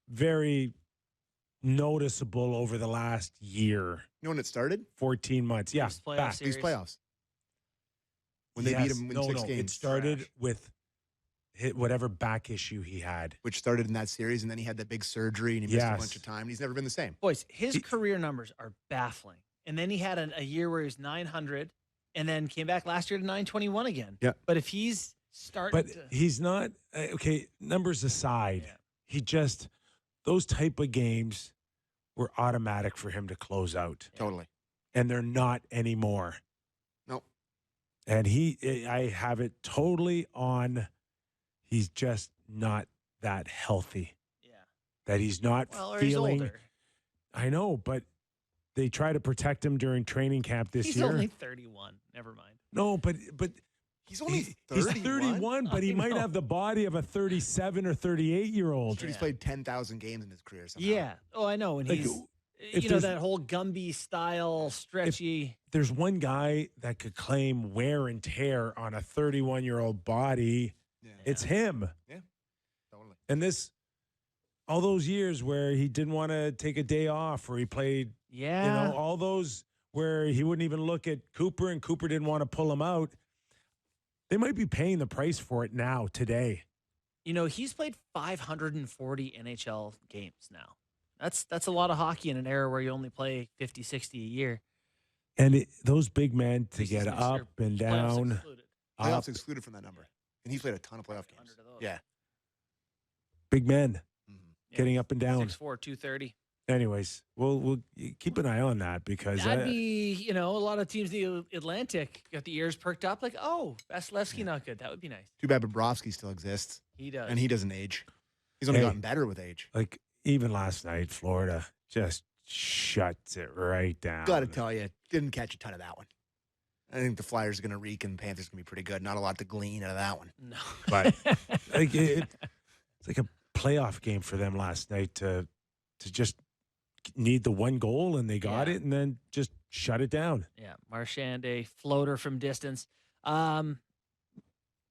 very noticeable over the last year. You know when it started? 14 months. Yeah. These playoffs. When they beat him in 6 games. It started with whatever back issue he had. Which started in that series, and then he had that big surgery, and he missed a bunch of time, and he's never been the same. Boys, his career numbers are baffling. And then he had a year where he was 900, and then came back last year to 921 again. Yeah. But if he's starting he's not, okay, numbers aside, he just, those type of games were automatic for him to close out. Totally. And they're not anymore. Nope. And I have it totally on, he's just not that healthy. Yeah. That he's not or feeling. He's older. I know, but they try to protect him during training camp this year. He's only 31. Never mind. No, but he's only 31. He's 31, but he might have the body of a 37 or 38-year-old. He's played 10,000 games in his career somehow. Yeah. Oh, I know. And Like, he's, that whole Gumby style, stretchy. There's one guy that could claim wear and tear on a 31-year-old body. Yeah. It's him. Yeah, totally. And all those years where he didn't want to take a day off, where he played, all those where he wouldn't even look at Cooper and Cooper didn't want to pull him out. They might be paying the price for it now, today. He's played 540 NHL games now. That's a lot of hockey in an era where you only play 50, 60 a year. And those big men to get up and down. Playoffs excluded from that number. And he played a ton of playoff games. Yeah. Big men getting up and down. 6'4", 230. Anyways, we'll keep an eye on that because that'd be, a lot of teams in the Atlantic got the ears perked up like, oh, Vasilevsky not good. That would be nice. Too bad Bobrovsky still exists. He does. And he doesn't age. He's only gotten better with age. Like, even last night, Florida just shuts it right down. Got to tell you, didn't catch a ton of that one. I think the Flyers are going to reek and Panthers going to be pretty good. Not a lot to glean out of that one. No. But it's like a playoff game for them last night to just need the one goal, and they got it, and then just shut it down. Yeah, Marchand, a floater from distance.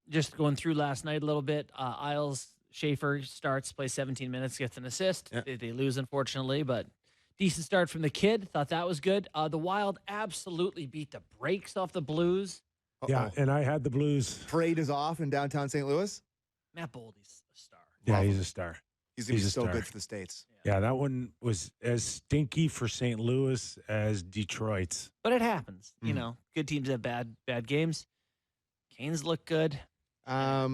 Just going through last night a little bit. Isles Schaefer starts, plays 17 minutes, gets an assist. Yeah. They lose, unfortunately, but decent start from the kid. Thought that was good. The Wild absolutely beat the brakes off the Blues. Yeah, and I had the Blues. Parade is off in downtown St. Louis. Matt Boldy's a star. Yeah, he's a star. He's going to be so good for the States. Yeah, that one was as stinky for St. Louis as Detroit's. But it happens. Good teams have bad games. Canes look good. A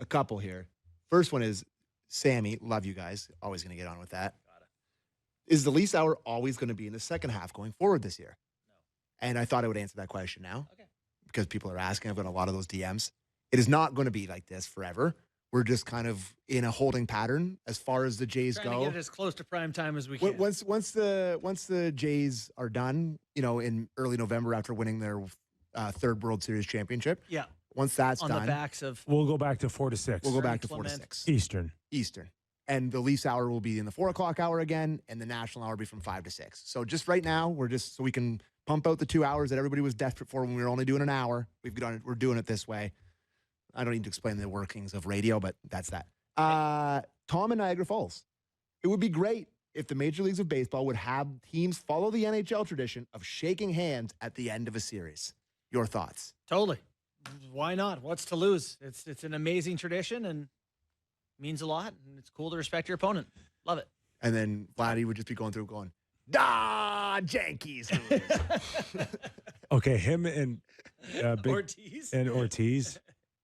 couple here. First one is Sammy. Love you guys. Always going to get on with that. Is the Leafs hour always going to be in the second half going forward this year? No. And I thought I would answer that question now. Okay. Because people are asking. I've got a lot of those DMs. It is not going to be like this forever. We're just kind of in a holding pattern as far as the Jays go. To get it as close to prime time as we can. Once the Jays are done, in early November after winning their third World Series championship. Yeah. Once that's on done, the backs of, we'll go back to 4 to 6. We'll go back to 4 to 6 Eastern, and the Leafs hour will be in the 4 o'clock hour again, and the national hour will be from 5 to 6. So just right now, we're just so we can pump out the 2 hours that everybody was desperate for when we were only doing an hour. We're doing it this way. I don't need to explain the workings of radio, but that's that. Tom in Niagara Falls. It would be great if the Major Leagues of Baseball would have teams follow the NHL tradition of shaking hands at the end of a series. Your thoughts? Totally. Why not? What's to lose? It's an amazing tradition and means a lot, and it's cool to respect your opponent. Love it. And then Vladdy would just be going through going, "Da Yankees." Okay, him and Ortiz. Ortiz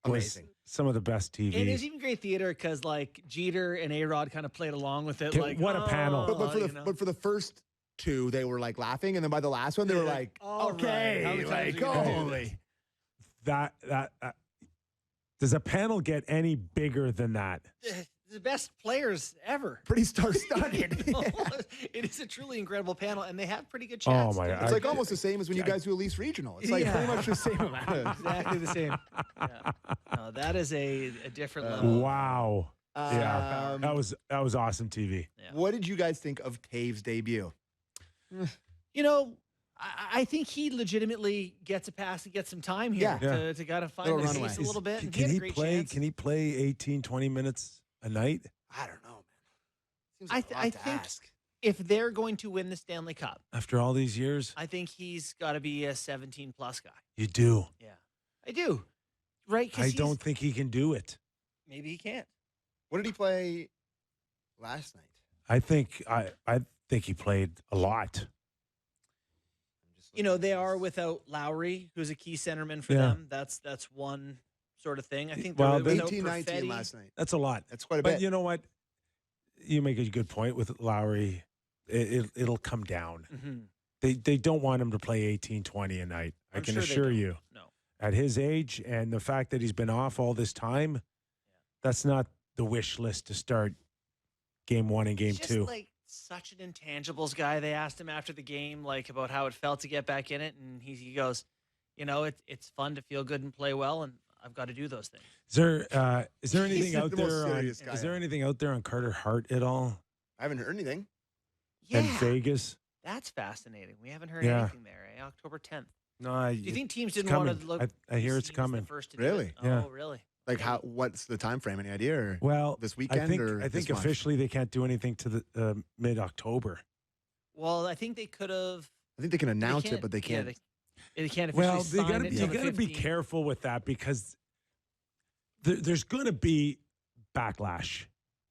was Amazing. some of the best TV. And it was even great theater because like Jeter and A-Rod kind of played along with it. Okay, Like, what a panel. But for the first two, they were like laughing, and then by the last one, they were like, "Okay, How many times like, are you gonna do holy." That does a panel get any bigger than that? The best players ever. Pretty star-studded. You know? It is a truly incredible panel, and they have pretty good chats. Oh my too. God. It's like almost the same as when you guys do Elise Regional. It's like pretty much the same amount. Exactly the same. Yeah. No, that is a different level. Wow. Yeah, that was awesome TV. Yeah. What did you guys think of Taves' debut? You know, I think he legitimately gets a pass and gets some time here Yeah. to kind of find Little his runway. pace a little bit. and Can had a he great play? chance. Can he play 18, 20 minutes a night? I don't know, man. Seems I like a lot to think ask. if they're going to win the Stanley Cup, After all these years, I think he's got to be a 17-plus guy. you do. Yeah, I do. Right? 'Cause I don't think he can do it. Maybe he can't. What did he play last night? I think he played a lot. You know, they are without Lowry, who's a key centerman for Yeah. them. That's one sort of thing. I think Well, they're without 18-19 Perfetti. last night. That's a lot. That's quite a But bit. you know what? You make a good point with Lowry. It'll come down. Mhm. They don't want him to play 18, 20 a night. I I'm can sure they assure don't. you. No. At his age and the fact that he's been off all this time, that's not the wish list to start game one and game He's two. just like such an intangibles guy. They asked him after the game, like about how it felt to get back in it, and he goes, you know, it's fun to feel good and play well, and I've got to do those things. Is there anything He's out the most there on? serious guy Is there ever. anything out there on Carter Hart at all? I haven't heard anything. Yeah, And Vegas? that's fascinating. We haven't heard Yeah. anything there. October 10th. No, Do you think teams didn't coming. want to look? I hear it's see who's coming. The first to do Really? it? Yeah. Oh, really? Like how? What's the time frame? Any idea? Or Well, this weekend I think or I think this month? officially they can't do anything to the mid-October. Well, I think they could have. I think they can announce it, can't- but they yeah, can't. they can't officially Well, sign it you until got to the be 15th. careful with that because there's going to be backlash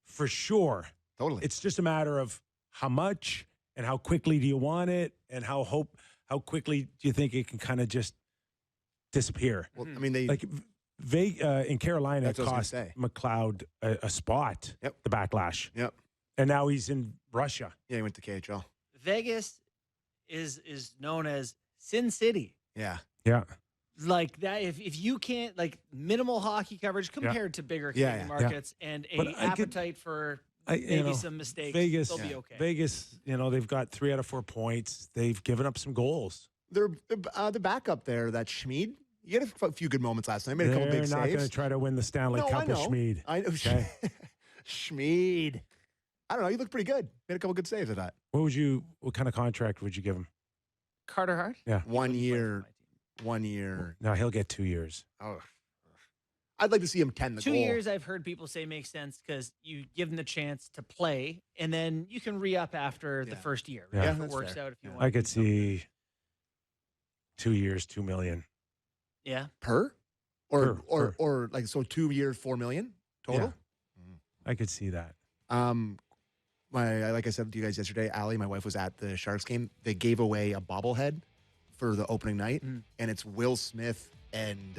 for sure. Totally. It's just a matter of how much and how quickly do you want it and how quickly do you think it can kind of just disappear. Well, I mean, they Like in Carolina, it That's what I was cost gonna say. McLeod a spot, Yep. the backlash. Yep. And now he's in Russia. Yeah, he went to KHL. Vegas is known as Sin City. Yeah. Yeah. Like that, if you can't like minimal hockey coverage compared to bigger Yeah, Canadian yeah. markets and But a I could- appetite for you maybe know, some mistakes, Vegas, they'll be okay. Vegas, they've got 3 out of 4 points. They've given up some goals. They're the backup there, that Schmid. You had a few good moments last night. Made a couple They're big not going saves. to try to win the Stanley No, Cup I with know. Schmid. I know. Okay. Schmid. I don't know. You look pretty good. Made a couple good saves, I thought. What kind of contract would you give him? Carter Hart? Yeah. 1 Wouldn't play for year. my team. 1 year. No, he'll get 2 years. Oh. I'd like to see him 10 the 2 goal. years, I've heard people say makes sense because you give them the chance to play, and then you can re-up after the Yeah. first year. Yeah. Right? Yeah, If it that's works fair. out, if you Yeah. want. I could see 2 years, $2 million. Yeah. Per? Or Per, or per. or like so 2 years, 4 million total? I could see that. Like I said to you guys yesterday, Allie, my wife was at the Sharks game. They gave away a bobblehead for the opening night, and it's Will Smith and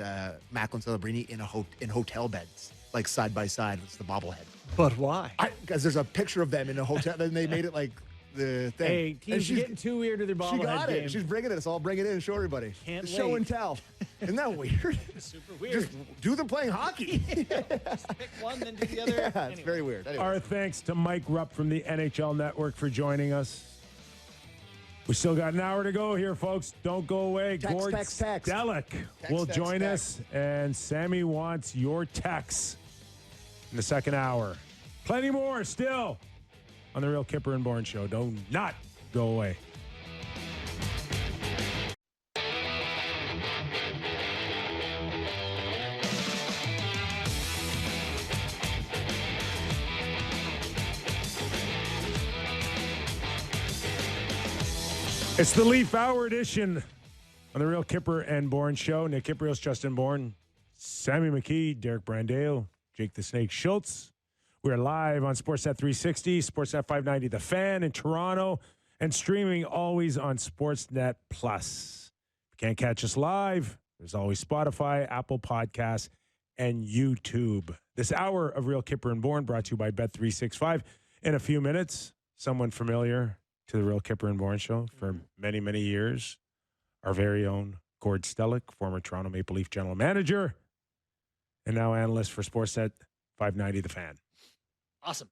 Macklin Celebrini in hotel beds, like side by side. It's the bobblehead. But why? Because there's a picture of them in a hotel, and they made it like the thing. Hey, And teams are getting too weird with their she bobblehead got game. it. She's bringing it. So I'll bring it in and show everybody. Can't Show wait. and tell. Isn't that weird? Super weird. Just do them playing hockey. Pick one, then do the other. Yeah, it's Anyway. very weird. Anyway. Our thanks to Mike Rupp from the NHL Network for joining us. We still got an hour to go here, folks. Don't go away. Text, Gord text. Stellick will text, join text. us, and Sammy wants your texts in the second hour. Plenty more still on the Real Kyper and Bourne Show. Do not go away. It's the Leaf Hour edition on the Real Kyper and Bourne Show. Nick Kyprios, Justin Bourne, Sammy McKee, Derek Brandeo, Jake the Snake Schultz. We're live on Sportsnet 360, Sportsnet 590, The Fan in Toronto, and streaming always on Sportsnet Plus. If you can't catch us live, there's always Spotify, Apple Podcasts, and YouTube. This hour of Real Kyper and Bourne brought to you by Bet365. In a few minutes, someone familiar to the Real Kyper and Bourne Show for many, many years, our very own Gord Stellick, former Toronto Maple Leaf general manager, and now analyst for Sportsnet 590 The Fan. Awesome.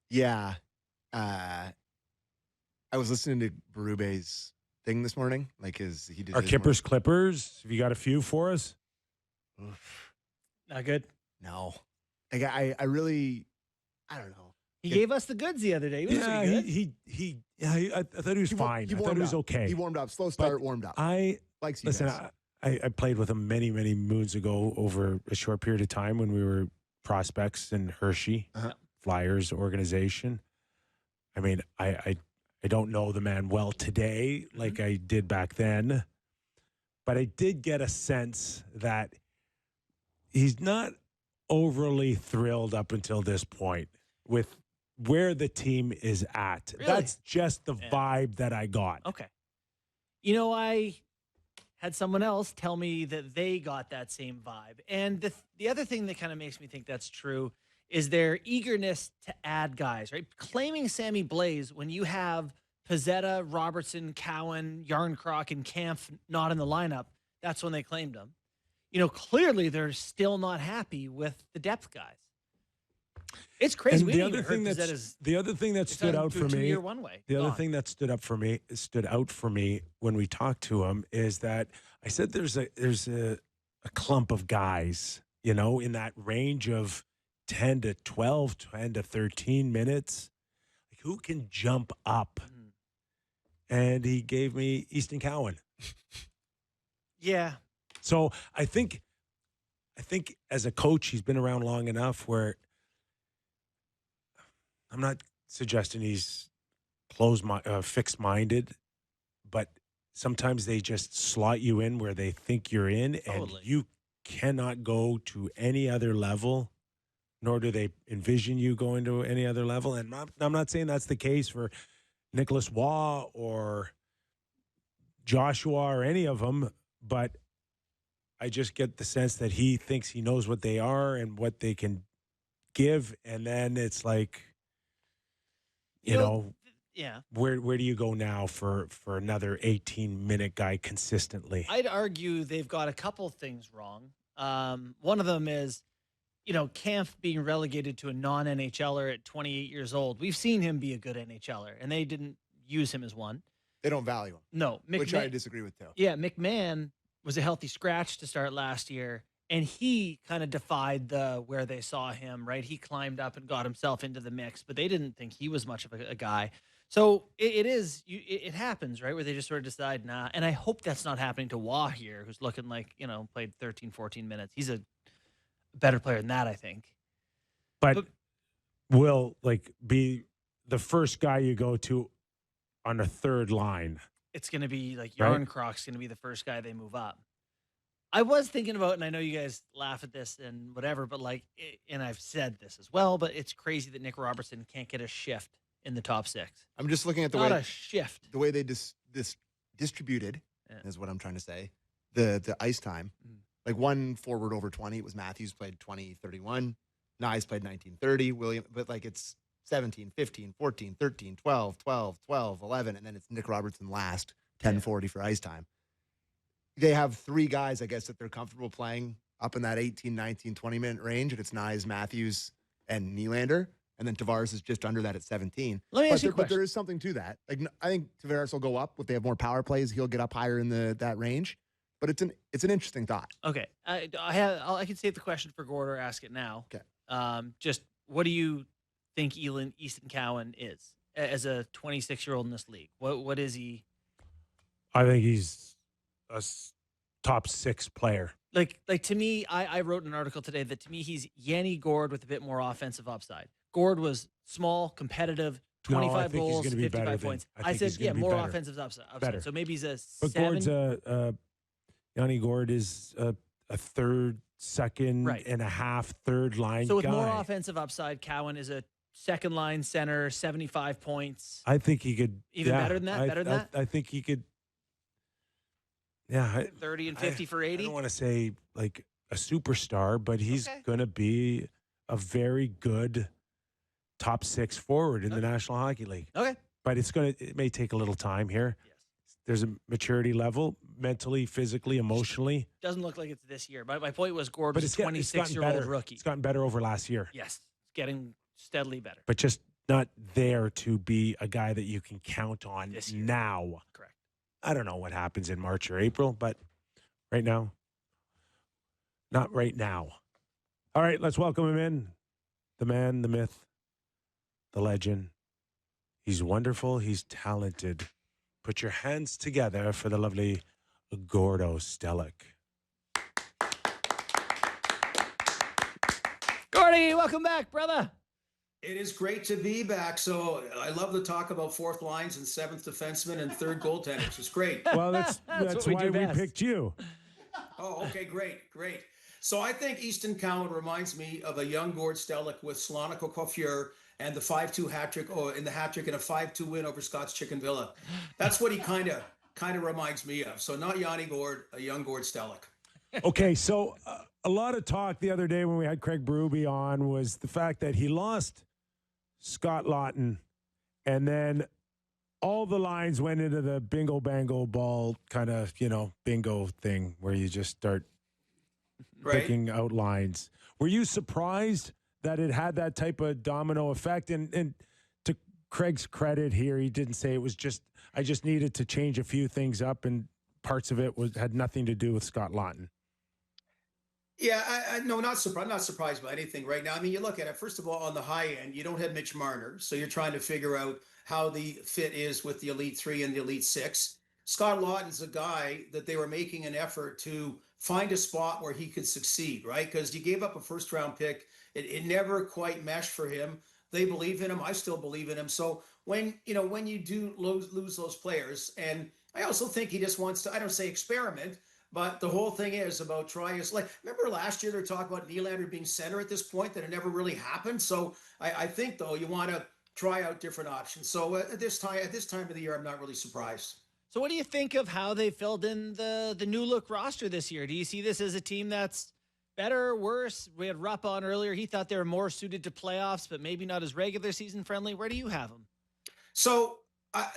Yeah. I was listening to Berube's thing this morning. Like he did our Kyper's Clippers. Have you got a few for us? Not good. No. Like I really, I don't know. He gave us the goods the other day. He was pretty good. I thought he was fine. I thought he was okay. He warmed up. Slow start, warmed up. I played with him many, many moons ago over a short period of time when we were prospects in Hershey, Flyers organization. I mean, I don't know the man well today like I did back then, but I did get a sense that he's not overly thrilled up until this point with where the team is at. Really? That's just the vibe that I got. Okay. You know, I had someone else tell me that they got that same vibe. And the other thing that kind of makes me think that's true is their eagerness to add guys, right? Claiming Sammy Blais when you have Pezzetta, Robertson, Cowan, Yarncroc, and Kampf not in the lineup, that's when they claimed him. You know, clearly they're still not happy with the depth guys. It's crazy. The other thing that stood out for me, stood out for me when we talked to him is that I said there's a clump of guys, you know, in that range of 10 to 12, 10 to 13 minutes, like who can jump up. And he gave me Easton Cowan. Yeah. So I think as a coach, he's been around long enough where I'm not suggesting he's fixed-minded, but sometimes they just slot you in where they think you're in, and you cannot go to any other level, nor do they envision you going to any other level. And I'm not saying that's the case for Nicholas Waugh or Joshua or any of them, but I just get the sense that he thinks he knows what they are and what they can give, and then it's like, you know, where do you go now for another 18-minute guy consistently? I'd argue they've got a couple things wrong. One of them is, you know, Kampf being relegated to a non-NHLer at 28 years old. We've seen him be a good NHLer, and they didn't use him as one. They don't value him. No. Which I disagree with, too. Yeah, McMahon was a healthy scratch to start last year, and he kind of defied where they saw him, right? He climbed up and got himself into the mix, but they didn't think he was much of a guy. So it happens, right, where they just sort of decide, nah. And I hope that's not happening to Waugh here, who's looking like, you know, played 13, 14 minutes. He's a better player than that, I think. But will, like, be the first guy you go to on a third line. It's going to be like Yarncroc's going to be the first guy they move up. I was thinking about, and I know you guys laugh at this and whatever, but like, and I've said this as well, but it's crazy that Nick Robertson can't get a shift in the top six. I'm just looking at the Not a shift. The way they distributed is what I'm trying to say. The ice time, like one forward over 20. It was Matthews played 20-31. Nyes played 19-30. William, but like it's 17, 15, 14, 13, 12, 12, 12, 11, and then it's Nick Robertson last 10-40 for ice time. They have three guys, I guess, that they're comfortable playing up in that 18, 19, 20-minute range, and it's Nyes, Matthews, and Nylander. And then Tavares is just under that at 17. Let me ask you a question. But there is something to that. Like, I think Tavares will go up. If they have more power plays, he'll get up higher in that range. But it's an interesting thought. Okay. I can save the question for Gord or ask it now. Okay. Just what do you think Easton Cowan is as a 26-year-old in this league? What is he? I think he's a top six player. Like to me, I wrote an article today that to me he's Yanni Gord with a bit more offensive upside. Gord was small, competitive, 25 goals, 55 points. I said, more offensive upside. Better. So maybe he's a but 7. Gord's Yanni Gord is a third, second and a half, third line So with guy. more offensive upside, Cowan is a second line center, 75 points. I think he could. Even better than that? I think he could. Yeah. 30 and 50 for 80? I don't want to say like a superstar, but he's going to be a very good top 6 forward in the National Hockey League. Okay. But it may take a little time here. Yes. There's a maturity level, mentally, physically, emotionally. Doesn't look like it's this year. But my point was Gord was a 26-year-old rookie. It's gotten better over last year. Yes. It's getting steadily better. But just not there to be a guy that you can count on now. Correct. I don't know what happens in March or April, but right now, not right now. All right, let's welcome him in. The man, the myth, the legend. He's wonderful. He's talented. Put your hands together for the lovely Gord Stellick. Gordy, welcome back, brother. It is great to be back. So I love to talk about fourth lines and seventh defensemen and third goaltenders. It's great. Well, that's why we picked you. Oh, okay, great. So I think Easton Cowan reminds me of a young Gord Stellick with Slonico Coiffure and the 5-2 hat trick, in the hat trick and a 5-2 win over Scott's Chicken Villa. That's what he kind of reminds me of. So not Yanni Gord, a young Gord Stellick. Okay, so a lot of talk the other day when we had Craig Berube on was the fact that he lost Scott Laughton, and then all the lines went into the bingo bango ball kind of, bingo thing where you just start picking out lines. Were you surprised that it had that type of domino effect? And to Craig's credit here, he didn't say it was I just needed to change a few things up, and parts of it had nothing to do with Scott Laughton. Yeah, no, not surprised by anything right now. I mean, you look at it, first of all, on the high end, you don't have Mitch Marner, so you're trying to figure out how the fit is with the Elite 3 and the Elite 6. Scott Laughton's a guy that they were making an effort to find a spot where he could succeed, right? Because you gave up a first-round pick. It never quite meshed for him. They believe in him. I still believe in him. So when you do lose those players, and I also think he just wants to, I don't say experiment, but the whole thing is about trying. Remember last year they were talking about Nylander being center at this point, that it never really happened. So I think though you want to try out different options. So at this time of the year, I'm not really surprised. So what do you think of how they filled in the new look roster this year? Do you see this as a team that's better or worse? We had Rupp on earlier. He thought they were more suited to playoffs, but maybe not as regular season friendly. Where do you have them? So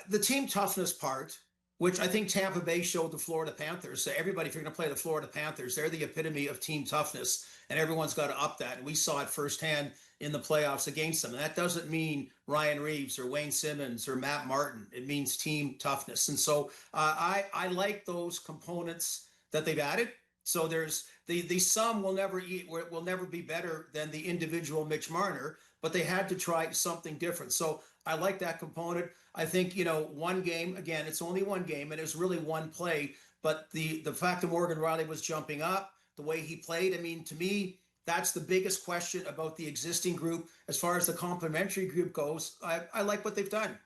the team toughness part, which I think Tampa Bay showed the Florida Panthers. So everybody, if you're going to play the Florida Panthers, they're the epitome of team toughness, and everyone's got to up that. And we saw it firsthand in the playoffs against them. And that doesn't mean Ryan Reeves or Wayne Simmons or Matt Martin. It means team toughness. And so I like those components that they've added. So there's the sum will never be better than the individual Mitch Marner, but they had to try something different. So I like that component. I think, one game, again, it's only one game, and it was really one play. But the fact that Morgan Riley was jumping up, the way he played, I mean, to me, that's the biggest question about the existing group. As far as the complementary group goes, I like what they've done.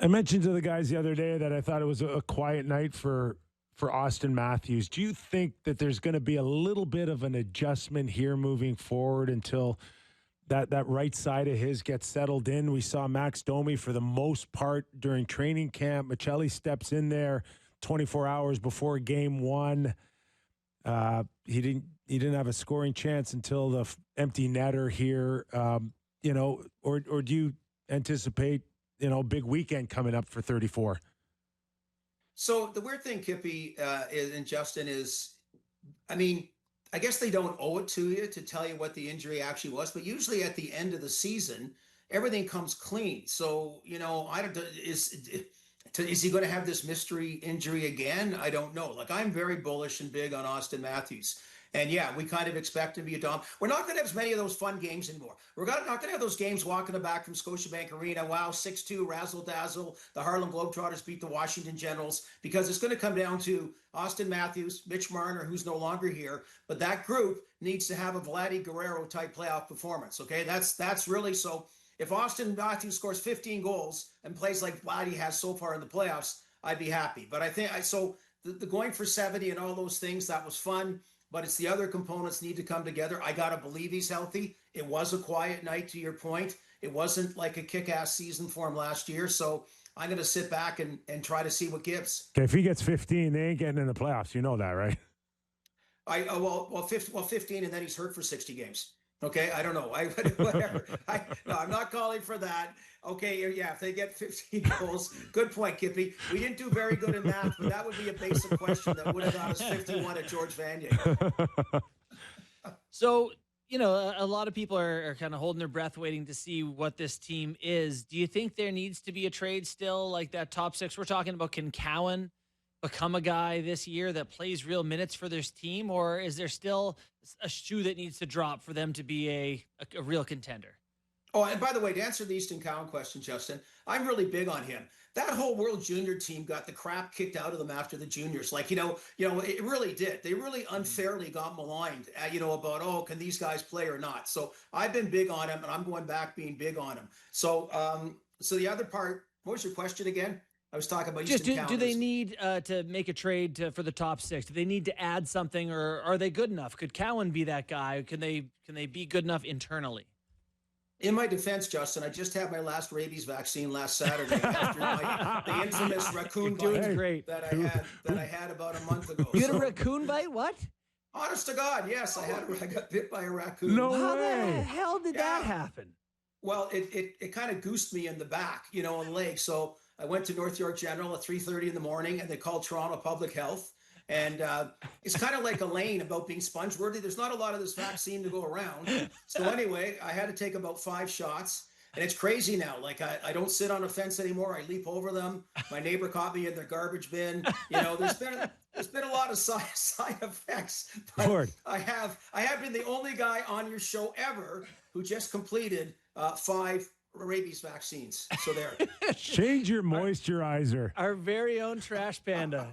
I mentioned to the guys the other day that I thought it was a quiet night for Austin Matthews. Do you think that there's going to be a little bit of an adjustment here moving forward until that right side of his gets settled in? We saw Max Domi for the most part during training camp. Michelli steps in there 24 hours before game one. He didn't have a scoring chance until the empty netter here. Or do you anticipate, big weekend coming up for 34? So the weird thing, Kippy, and Justin, is, I mean, I guess they don't owe it to you to tell you what the injury actually was, but usually at the end of the season, everything comes clean. So, I don't, is he going to have this mystery injury again? I don't know. I'm very bullish and big on Austin Matthews. And yeah, we kind of expect him to be a dom. We're not going to have as many of those fun games anymore. We're not going to have those games walking it back from Scotiabank Arena. Wow, 6-2, razzle-dazzle. The Harlem Globetrotters beat the Washington Generals, because it's going to come down to Austin Matthews, Mitch Marner, who's no longer here. But that group needs to have a Vladdy Guerrero type playoff performance. Okay, that's really so. If Austin Matthews scores 15 goals and plays like Vladdy has so far in the playoffs, I'd be happy. But I think the going for 70 and all those things, that was fun. But it's the other components need to come together. I got to believe he's healthy. It was a quiet night, to your point. It wasn't like a kick-ass season for him last year. So I'm going to sit back and try to see what gives. Okay, if he gets 15, they ain't getting in the playoffs. You know that, right? 15, and then he's hurt for 60 games. Okay, I don't know. Whatever. No, I'm not calling for that. Okay, yeah, if they get 15 goals, good point, Kippy. We didn't do very good in math, but that would be a basic question that would have got us 51 at George Vanier. So, a lot of people are kind of holding their breath waiting to see what this team is. Do you think there needs to be a trade still, like that top six? We're talking about, can Cowan become a guy this year that plays real minutes for this team, or is there still a shoe that needs to drop for them to be a real contender? Oh, and by the way, to answer the Easton Cowan question, Justin, I'm really big on him. That whole World Junior team got the crap kicked out of them after the juniors. Like, it really did. They really unfairly got maligned, about, can these guys play or not? So I've been big on him, and I'm going back being big on him. So, so the other part, what was your question again? I was talking about Easton Cowan. Do they need to make a trade for the top six? Do they need to add something, or are they good enough? Could Cowan be that guy? Can they be good enough internally? In my defense, Justin, I just had my last rabies vaccine last Saturday after the infamous raccoon bite that I had about a month ago. You had a raccoon bite? What? Honest to God, yes, I got bit by a raccoon. No How way. the hell did that happen? Well, it kind of goosed me in the back, on the leg. So I went to North York General at 3:30 in the morning, and they called Toronto Public Health. And it's kind of like Elaine about being sponge-worthy. There's not a lot of this vaccine to go around. So anyway, I had to take about 5 shots. And it's crazy now. Like, I don't sit on a fence anymore. I leap over them. My neighbor caught me in their garbage bin. There's been a lot of side effects. But I have been the only guy on your show ever who just completed 5 rabies vaccines. So there. Change your moisturizer. Our very own Trash Panda.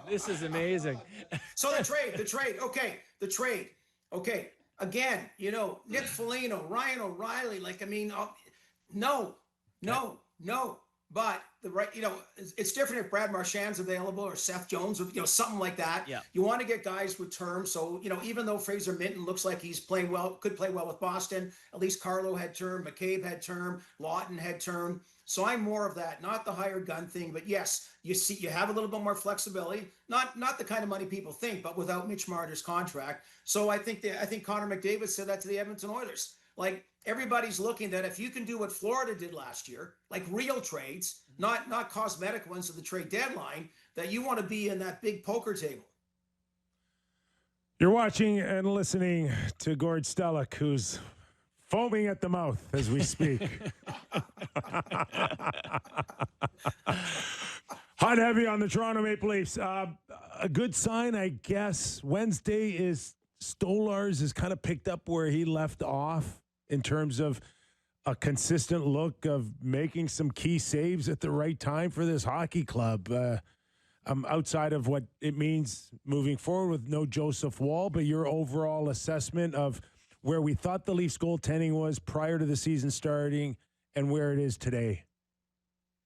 This is amazing. So the trade. Okay, the trade. Okay, again, Nick Foligno, Ryan O'Reilly. No. But it's different if Brad Marchand's available or Seth Jones or something like that. Yeah. You want to get guys with term. So even though Fraser Minton looks like he's playing well, could play well with Boston. At least Carlo had term, McCabe had term, Lawton had term. So I'm more of that, not the hired gun thing. But yes, you have a little bit more flexibility. Not the kind of money people think, but without Mitch Marner's contract. So I think Connor McDavid said that to the Edmonton Oilers. Like, everybody's looking that if you can do what Florida did last year, like real trades, not cosmetic ones at the trade deadline, that you want to be in that big poker table. You're watching and listening to Gord Stellick, who's foaming at the mouth as we speak. Hot heavy on the Toronto Maple Leafs. A good sign, I guess. Wednesday is Stolarz has kind of picked up where he left off in terms of a consistent look of making some key saves at the right time for this hockey club. Outside of what it means moving forward with no Joseph Woll, but your overall assessment of where we thought the Leafs goaltending was prior to the season starting and where it is today.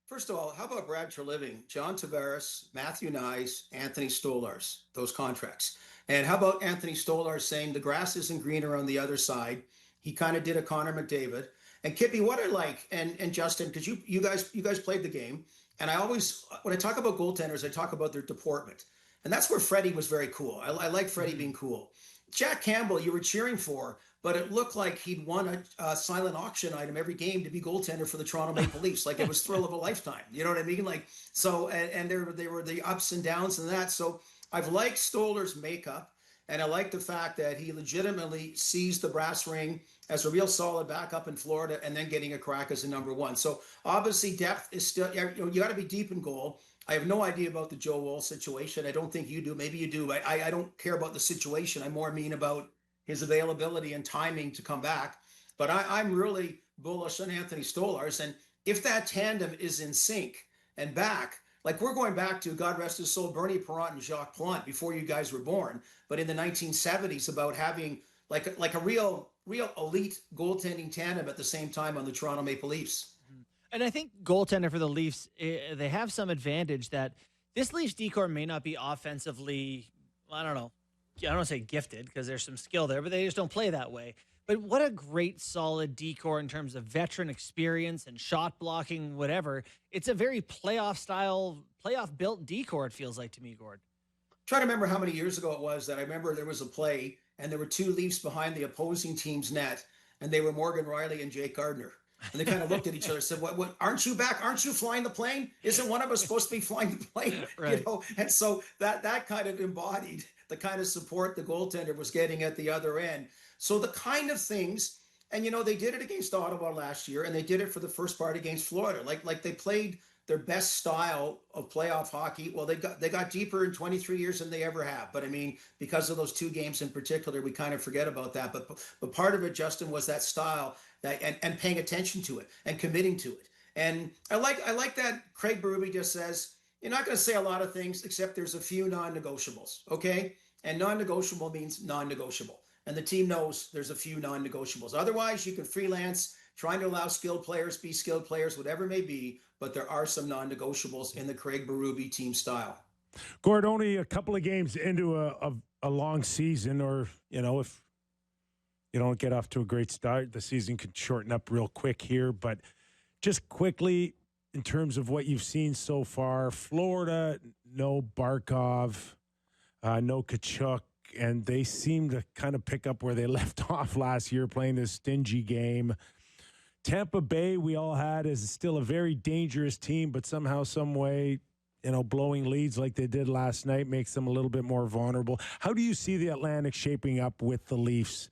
First of all, how about Brad Treliving, John Tavares, Matthew Nyes, Anthony Stolarz, those contracts? And how about Anthony Stolarz saying the grass isn't greener on the other side? He kind of did a Connor McDavid. And Kippy, what I like, and Justin, because you guys played the game, and I always, when I talk about goaltenders, I talk about their deportment. And that's where Freddie was very cool. I like Freddie being cool. Jack Campbell, you were cheering for, but it looked like he'd won a silent auction item every game to be goaltender for the Toronto Maple Leafs. Like, it was thrill of a lifetime. You know what I mean? Like, so, and they were the ups and downs and that. So I've liked Stolar's makeup, and I like the fact that he legitimately sees the brass ring as a real solid backup in Florida and then getting a crack as a number one. So obviously depth is still, you got to be deep in goal. I have no idea about the Joe Woll situation. I don't think you do. Maybe you do. I don't care about the situation. I more mean about his availability and timing to come back. But I'm really bullish on Anthony Stolarz. And if that tandem is in sync and back, like, we're going back to, God rest his soul, Bernie Perrant and Jacques Plante before you guys were born. But in the 1970s, about having like a real real elite goaltending tandem at the same time on the Toronto Maple Leafs. And I think goaltender for the Leafs, they have some advantage that this Leafs decor may not be offensively, I don't want to say gifted because there's some skill there, but they just don't play that way. But what a great solid decor in terms of veteran experience and shot blocking, whatever. It's a very playoff built decor, it feels like to me, Gord. Trying to remember how many years ago it was that I remember there was a play and there were two Leafs behind the opposing team's net, and they were Morgan Riley and Jake Gardiner. And they kind of looked at each other and said, what, aren't you back? Aren't you flying the plane? Isn't one of us supposed to be flying the plane? Right. You know? And so that kind of embodied the kind of support the goaltender was getting at the other end. So the kind of things, and they did it against Ottawa last year, and they did it for the first part against Florida. Like they played their best style of playoff hockey. Well, they got deeper in 23 years than they ever have. But I mean, because of those two games in particular, we kind of forget about that. But part of it, Justin, was that style and paying attention to it and committing to it. And I like that Craig Berube just says, you're not going to say a lot of things except there's a few non-negotiables, okay? And non-negotiable means non-negotiable. And the team knows there's a few non-negotiables. Otherwise, you can freelance, trying to allow skilled players, be skilled players, whatever it may be. But there are some non-negotiables in the Craig Berube team style. Gord, only a couple of games into a long season, or, if you don't get off to a great start, the season could shorten up real quick here. But just quickly, in terms of what you've seen so far, Florida, no Barkov, no Tkachuk, and they seem to kind of pick up where they left off last year playing this stingy game. Tampa Bay, we all had, is still a very dangerous team, but somehow, some way, blowing leads like they did last night makes them a little bit more vulnerable. How do you see the Atlantic shaping up with the Leafs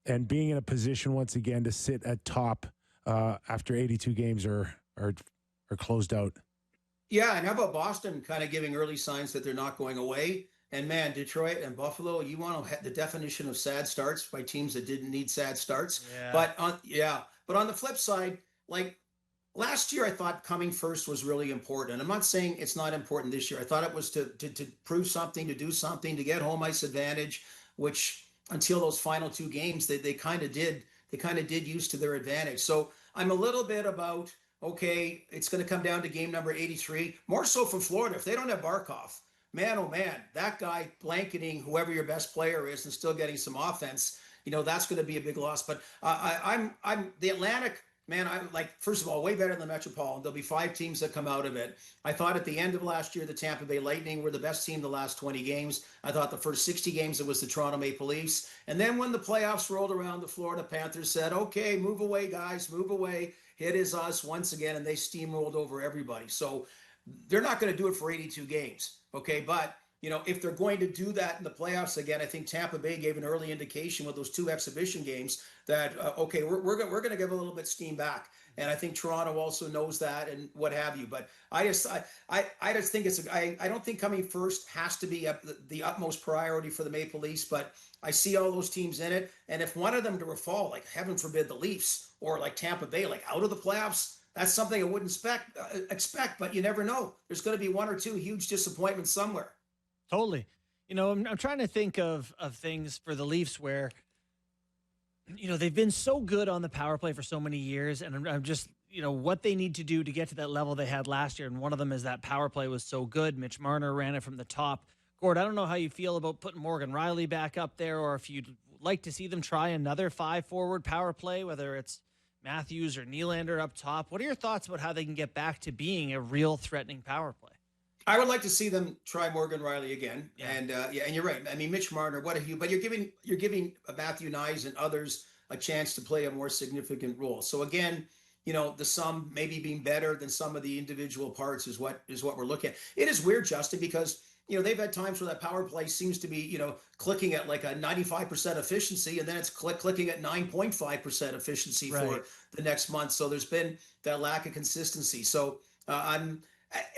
and being in a position once again to sit at top after 82 games are closed out? Yeah, and how about Boston kind of giving early signs that they're not going away? And man, Detroit and Buffalo, you want to the definition of sad starts by teams that didn't need sad starts. Yeah. But on the flip side, like last year, I thought coming first was really important. And I'm not saying it's not important this year. I thought it was to prove something, to do something, to get home ice advantage, which until those final two games, they kind of did use to their advantage. So I'm a little bit about, okay, it's going to come down to game number 83, more so for Florida. If they don't have Barkov, man, oh man, that guy blanketing whoever your best player is and still getting some offense, that's going to be a big loss. But I'm the Atlantic, man. I'm like, first of all, way better than the Metropolitan. There'll be 5 teams that come out of it. I thought at the end of last year, the Tampa Bay Lightning were the best team the last 20 games. I thought the first 60 games, it was the Toronto Maple Leafs. And then when the playoffs rolled around, the Florida Panthers said, okay, move away, guys, move away. It is us once again. And they steamrolled over everybody. So they're not going to do it for 82 games. Okay. But if they're going to do that in the playoffs again, I think Tampa Bay gave an early indication with those 2 exhibition games that, okay, we're going to give a little bit steam back. And I think Toronto also knows that and what have you. But I just think I don't think coming first has to be the utmost priority for the Maple Leafs, but I see all those teams in it. And if one of them to fall, like heaven forbid the Leafs or like Tampa Bay, like out of the playoffs, that's something I wouldn't expect, but you never know. There's going to be 1 or 2 huge disappointments somewhere. Totally. I'm trying to think of things for the Leafs where, they've been so good on the power play for so many years. And I'm just, what they need to do to get to that level they had last year. And one of them is that power play was so good. Mitch Marner ran it from the top. Gord, I don't know how you feel about putting Morgan Riley back up there, or if you'd like to see them try another 5-forward power play, whether it's Matthews or Nylander up top. What are your thoughts about how they can get back to being a real threatening power play? I would like to see them try Morgan Riley again. Yeah. And and you're right. I mean, Mitch Marner, what have you? But you're giving Matthew Nyes and others a chance to play a more significant role. So again, the sum maybe being better than some of the individual parts is what we're looking at. It is weird, Justin, because they've had times where that power play seems to be clicking at like a 95% efficiency, and then it's clicking at 9.5% efficiency for the next month. So there's been that lack of consistency. So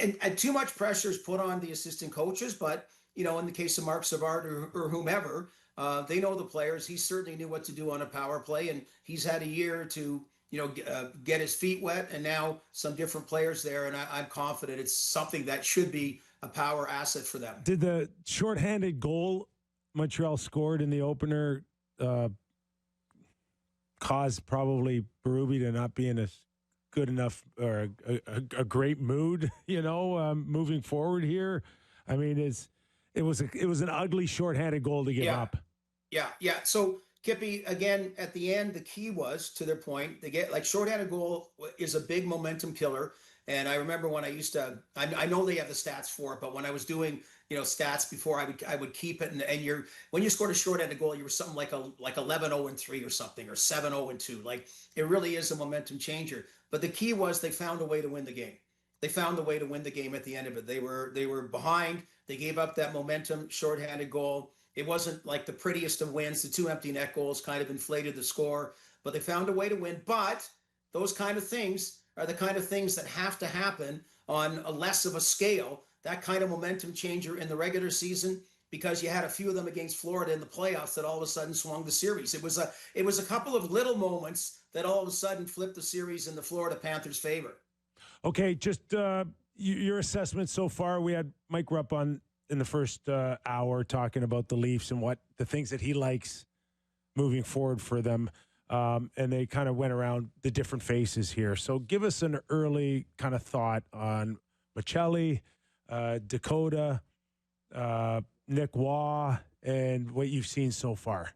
And too much pressure is put on the assistant coaches, but in the case of Mark Savard or whomever, they know the players. He certainly knew what to do on a power play, and he's had a year to get his feet wet, and now some different players there, and I'm confident it's something that should be a power asset for them. Did the shorthanded goal Montreal scored in the opener caused probably Berube to not be in a good enough or a great mood, moving forward here. I mean, it was an ugly shorthanded goal to give up. Yeah. So Kippy, again, at the end, the key was, to their point, they get shorthanded goal is a big momentum killer. And I remember when I used to, I know they have the stats for it, but when I was doing, stats before, I would keep it. And when you scored a shorthanded goal, you were something like 11-0-3 or something, or 7-0-2. Like, it really is a momentum changer. But the key was they found a way to win the game. They found a way to win the game at the end of it. They were behind. They gave up that momentum shorthanded goal. It wasn't like the prettiest of wins. The 2 empty net goals kind of inflated the score, but they found a way to win. But those kind of things are the kind of things that have to happen on a less of a scale, that kind of momentum changer in the regular season, because you had a few of them against Florida in the playoffs that all of a sudden swung the series. It was a couple of little moments that all of a sudden flipped the series in the Florida Panthers' favor. Okay, just your assessment so far. We had Mike Rupp on in the first hour talking about the Leafs and what the things that he likes moving forward for them. And they kind of went around the different faces here. So give us an early kind of thought on Michelli, Dakota, Nick Waugh, and what you've seen so far.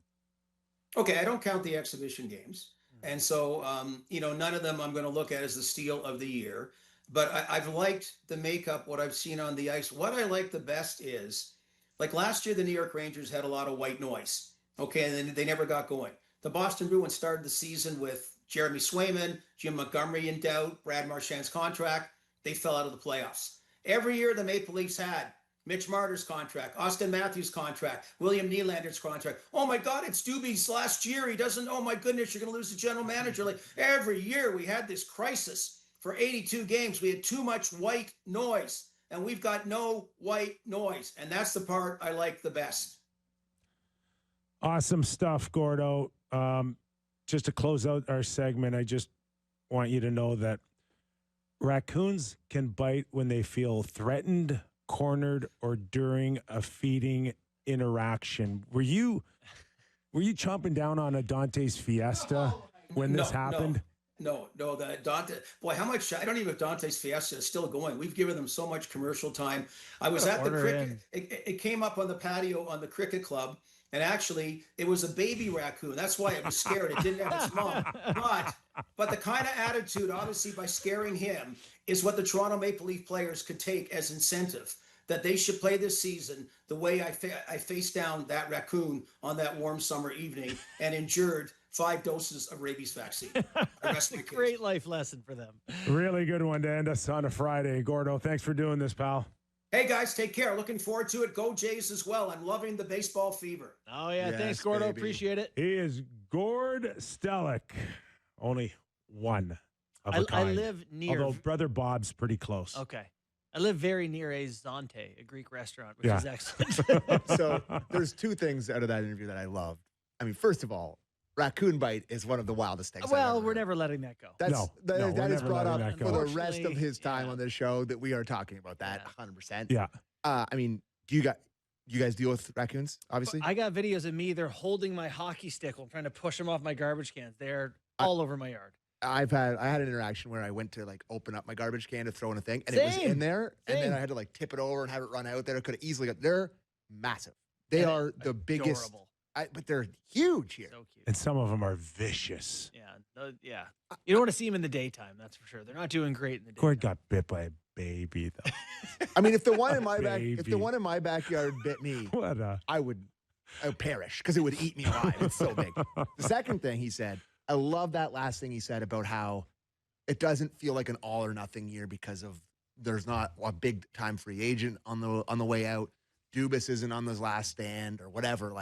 Okay, I don't count the exhibition games. And so, none of them I'm going to look at as the steal of the year. But I've liked the makeup, what I've seen on the ice. What I like the best is, like last year, the New York Rangers had a lot of white noise. Okay, and then they never got going. The Boston Bruins started the season with Jeremy Swayman, Jim Montgomery in doubt, Brad Marchand's contract. They fell out of the playoffs. Every year the Maple Leafs had Mitch Marner's contract, Austin Matthews' contract, William Nylander's contract. Oh my God, it's Doobie's last year. He doesn't, oh my goodness, you're going to lose the general manager. Like every year we had this crisis for 82 games. We had too much white noise, and we've got no white noise. And that's the part I like the best. Awesome stuff, Gordo. Just to close out our segment, I just want you to know that raccoons can bite when they feel threatened, cornered, or during a feeding interaction. Were you chomping down on a Dante's Fiesta when this happened? No, that Dante. Boy, how much? I don't even know if Dante's Fiesta is still going. We've given them so much commercial time. I was at the cricket. It came up on the patio on the cricket club. And actually, it was a baby raccoon. That's why it was scared. It didn't have its mom. But the kind of attitude, obviously, by scaring him, is what the Toronto Maple Leaf players could take as incentive, that they should play this season the way I faced down that raccoon on that warm summer evening and endured 5 doses of rabies vaccine. That's a great life lesson for them. Really good one to end us on a Friday. Gordo, thanks for doing this, pal. Hey, guys, take care. Looking forward to it. Go Jays as well. I'm loving the baseball fever. Oh, yeah. Yes, thanks, Gordo. Baby. Appreciate it. He is Gord Stellick. Only one of a kind. I live near. Although Brother Bob's pretty close. Okay. I live very near a Zante, a Greek restaurant, which is excellent. So there's 2 things out of that interview that I loved. I mean, first of all, raccoon bite is one of the wildest things. Well, we're never letting that go. That is brought up for the rest of his time on this show that we are talking about that 100%. Yeah. I mean, you guys deal with raccoons, obviously? I got videos of me. They're holding my hockey stick while I'm trying to push them off my garbage cans. They're all over my yard. I had an interaction where I went to open up my garbage can to throw in a thing, and it was in there, and then I had to tip it over and have it run out there. It could have easily got. They're massive. They are the biggest. But they're huge here. So cute. And some of them are vicious. Yeah. You don't want to see them in the daytime, that's for sure. They're not doing great in the daytime. Gord got bit by a baby, though. I mean, if the one in my backyard bit me, I would perish because it would eat me alive. It's so big. The second thing he said, I love that last thing he said about how it doesn't feel like an all or nothing year because of there's not a big time free agent on the way out. Dubas isn't on this last stand or whatever.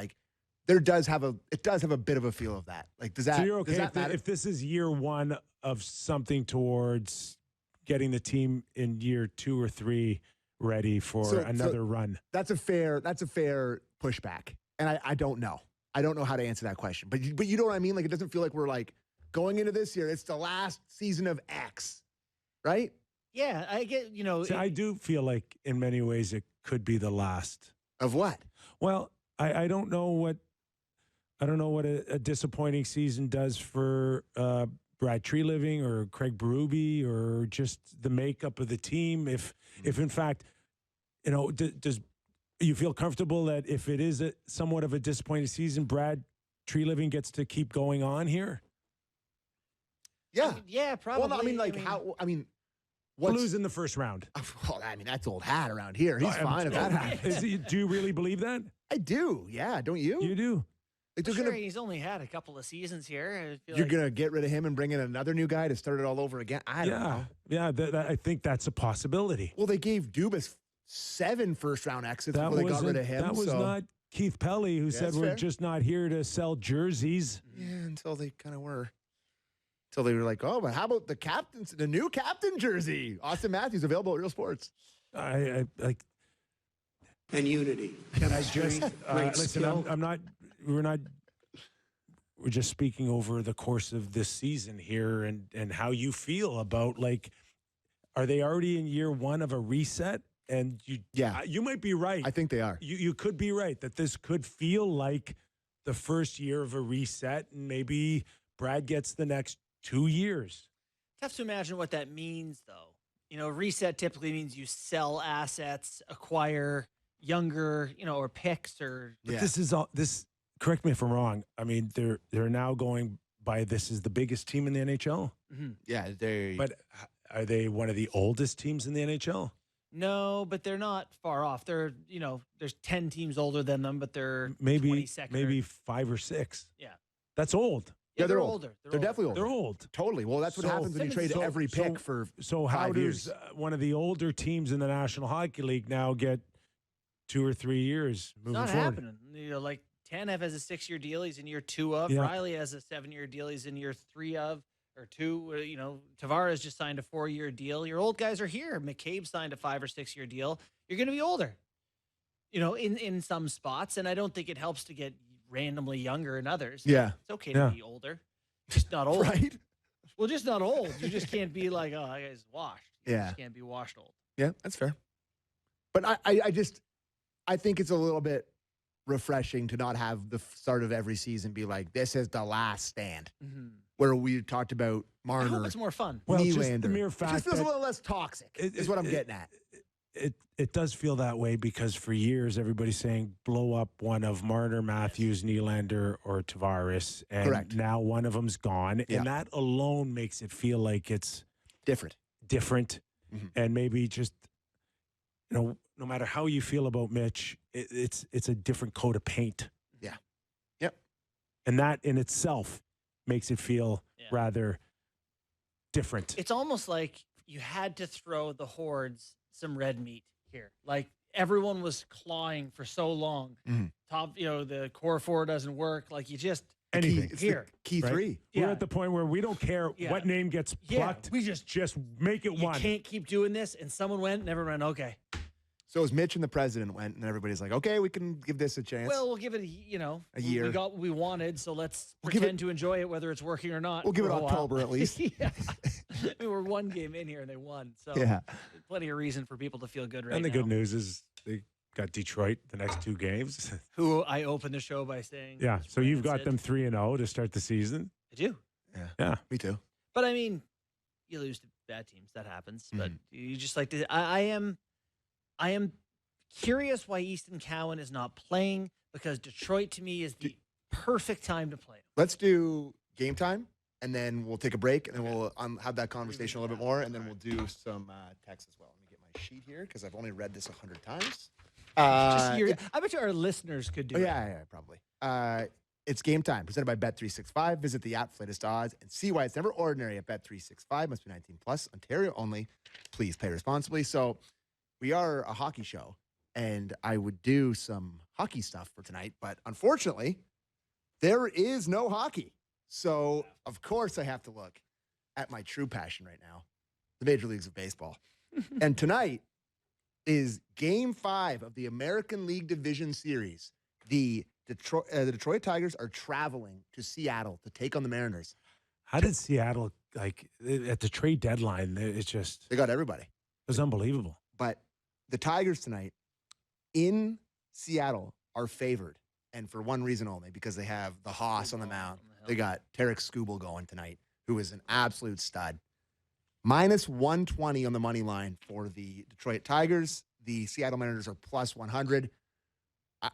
It does have a bit of a feel of that. Does that? So you're okay if this is year 1 of something towards getting the team in year 2 or 3 ready for another run. That's a fair pushback, and I don't know. I don't know how to answer that question, but you know what I mean. It doesn't feel like we're going into this year. It's the last season of X, right? Yeah, I get. See, I do feel like in many ways it could be the last of what. Well, I don't know what. I don't know what a disappointing season does for Brad Treliving or Craig Berube or just the makeup of the team. If in fact, does you feel comfortable that if it is somewhat of a disappointing season, Brad Treliving gets to keep going on here? Yeah. Yeah, probably. Well, lose in the first round. Well, that's old hat around here. He's fine if that happens. Do you really believe that? I do. Yeah, don't you? You do. He's only had a couple of seasons here. You're going to get rid of him and bring in another new guy to start it all over again? I don't know. Yeah, I think that's a possibility. Well, they gave Dubas 7 first-round exits before they got rid of him. That was not Keith Pelly who said we're just not here to sell jerseys. Yeah, until they kind of were. Until they were like, oh, but how about the new captain jersey? Austin Matthews, available at Real Sports. I like. And unity. Can I just listen? We're just speaking over the course of this season here and how you feel about, are they already in year one of a reset? And you might be right. I think they are. You could be right that this could feel like the first year of a reset, and maybe Brad gets the next 2 years. Tough to imagine what that means, though. Reset typically means you sell assets, acquire younger, or picks or. But this is all this. Correct me if I'm wrong. I mean, they're now going by this is the biggest team in the NHL. Mm-hmm. Yeah, But are they one of the oldest teams in the NHL? No, but they're not far off. They're there's 10 teams older than them, but they're maybe 22nd. Maybe 5 or 6. Yeah, that's old. Yeah, they're older. They're definitely older. They're old. Totally. Well, that's what happens when you trade every pick for 5 years. So how does one of the older teams in the National Hockey League now get 2 or 3 years moving it's not forward? happening. Like Tanev has a 6-year deal. He's in year 2 of. Yeah. Riley has a 7-year deal. He's in year 3 of. Or 2, Tavares just signed a 4-year deal. Your old guys are here. McCabe signed a 5 or 6-year deal. You're going to be older, in some spots. And I don't think it helps to get randomly younger in others. Yeah. It's okay to be older. Just not old. Right? Well, just not old. You just can't be like, oh, that guy's washed. You just can't be washed old. Yeah, that's fair. But I think it's a little bit refreshing to not have the start of every season be like, this is the last stand. Mm-hmm. Where we talked about Marner. I hope it's more fun. Well, Nylander. just the mere fact it just feels a little less toxic is what I'm getting at. It does feel that way because for years everybody's saying blow up one of Marner, Matthews, Nylander, or Tavares, and Correct. now one of them's gone, Yeah. and that alone makes it feel like it's different, mm-hmm. And maybe just no matter how you feel about Mitch, it's a different coat of paint. Yeah, yep, and that in itself makes it feel rather different. It's almost like you had to throw the Hordes some red meat here. Like everyone was clawing for so long. Mm-hmm. Top, the core 4 doesn't work. Like you just anything here. Key right? 3. We're at the point where we don't care what name gets plucked. We just make it one. You can't keep doing this. And someone went, never ran. Okay. So as Mitch and the president went, and everybody's like, okay, we can give this a chance. Well, we'll give it, a year. We got what we wanted, so let's pretend to enjoy it, whether it's working or not. We'll give it October at least. Yeah. I mean, we're one game in here, and they won. So plenty of reason for people to feel good right now. And the good news is they got Detroit the next 2 games. Who I opened the show by saying. Yeah, so you've got them 3-0 to start the season. I do. Yeah. Me too. But, I mean, you lose to bad teams. That happens. But you just like to – I am curious why Easton Cowan is not playing because Detroit to me is the perfect time to play. Let's do game time, and then we'll take a break, and then we'll have that conversation a little bit more, and then we'll do some text as well. Let me get my sheet here because I've only read this 100 times. I bet you our listeners could do it. Yeah, probably. It's game time, presented by Bet365. Visit the app for latest odds and see why it's never ordinary at Bet365. Must be 19 plus, Ontario only. Please play responsibly. So we are a hockey show. And I would do some hockey stuff for tonight, but unfortunately, there is no hockey. So, of course, I have to look at my true passion right now, the Major Leagues of Baseball. And tonight is Game 5 of the American League Division Series. The Detroit Tigers are traveling to Seattle to take on the Mariners. How did Seattle, at the trade deadline, they got everybody. It was unbelievable. But the Tigers tonight, in Seattle, are favored And for one reason only, because they have the Haas on the mound. They got Tarek Skubal going tonight, who is an absolute stud. Minus 120 on the money line for the Detroit Tigers. The Seattle Mariners are plus 100.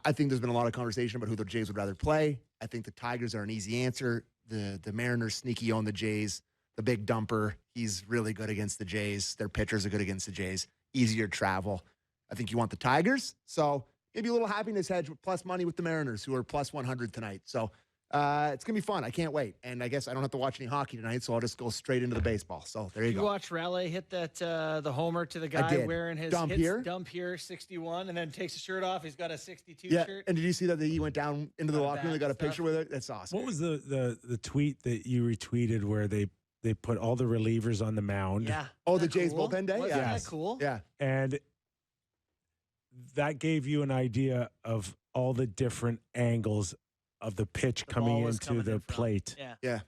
I think there's been a lot of conversation about who the Jays would rather play. I think the Tigers are an easy answer. The Mariners sneaky own the Jays. The big dumper, he's really good against the Jays. Their pitchers are good against the Jays. Easier travel. I think you want the Tigers. So maybe a little happiness hedge with plus money with the Mariners, who are plus 100 tonight. So it's going to be fun. I can't wait. And I guess I don't have to watch any hockey tonight, so I'll just go straight into the baseball. So there you go. You watch Raleigh hit that the homer to the guy wearing his dump here 61, and then takes his shirt off. He's got a 62 shirt. And did you see that he went down into the locker room? They got a picture with it. That's awesome. What was the tweet that you retweeted where they put all the relievers on the mound? Yeah. Oh, the Jays bullpen day? Wasn't that cool? Yeah. And that gave you an idea of all the different angles of the pitch coming into the plate. Yeah.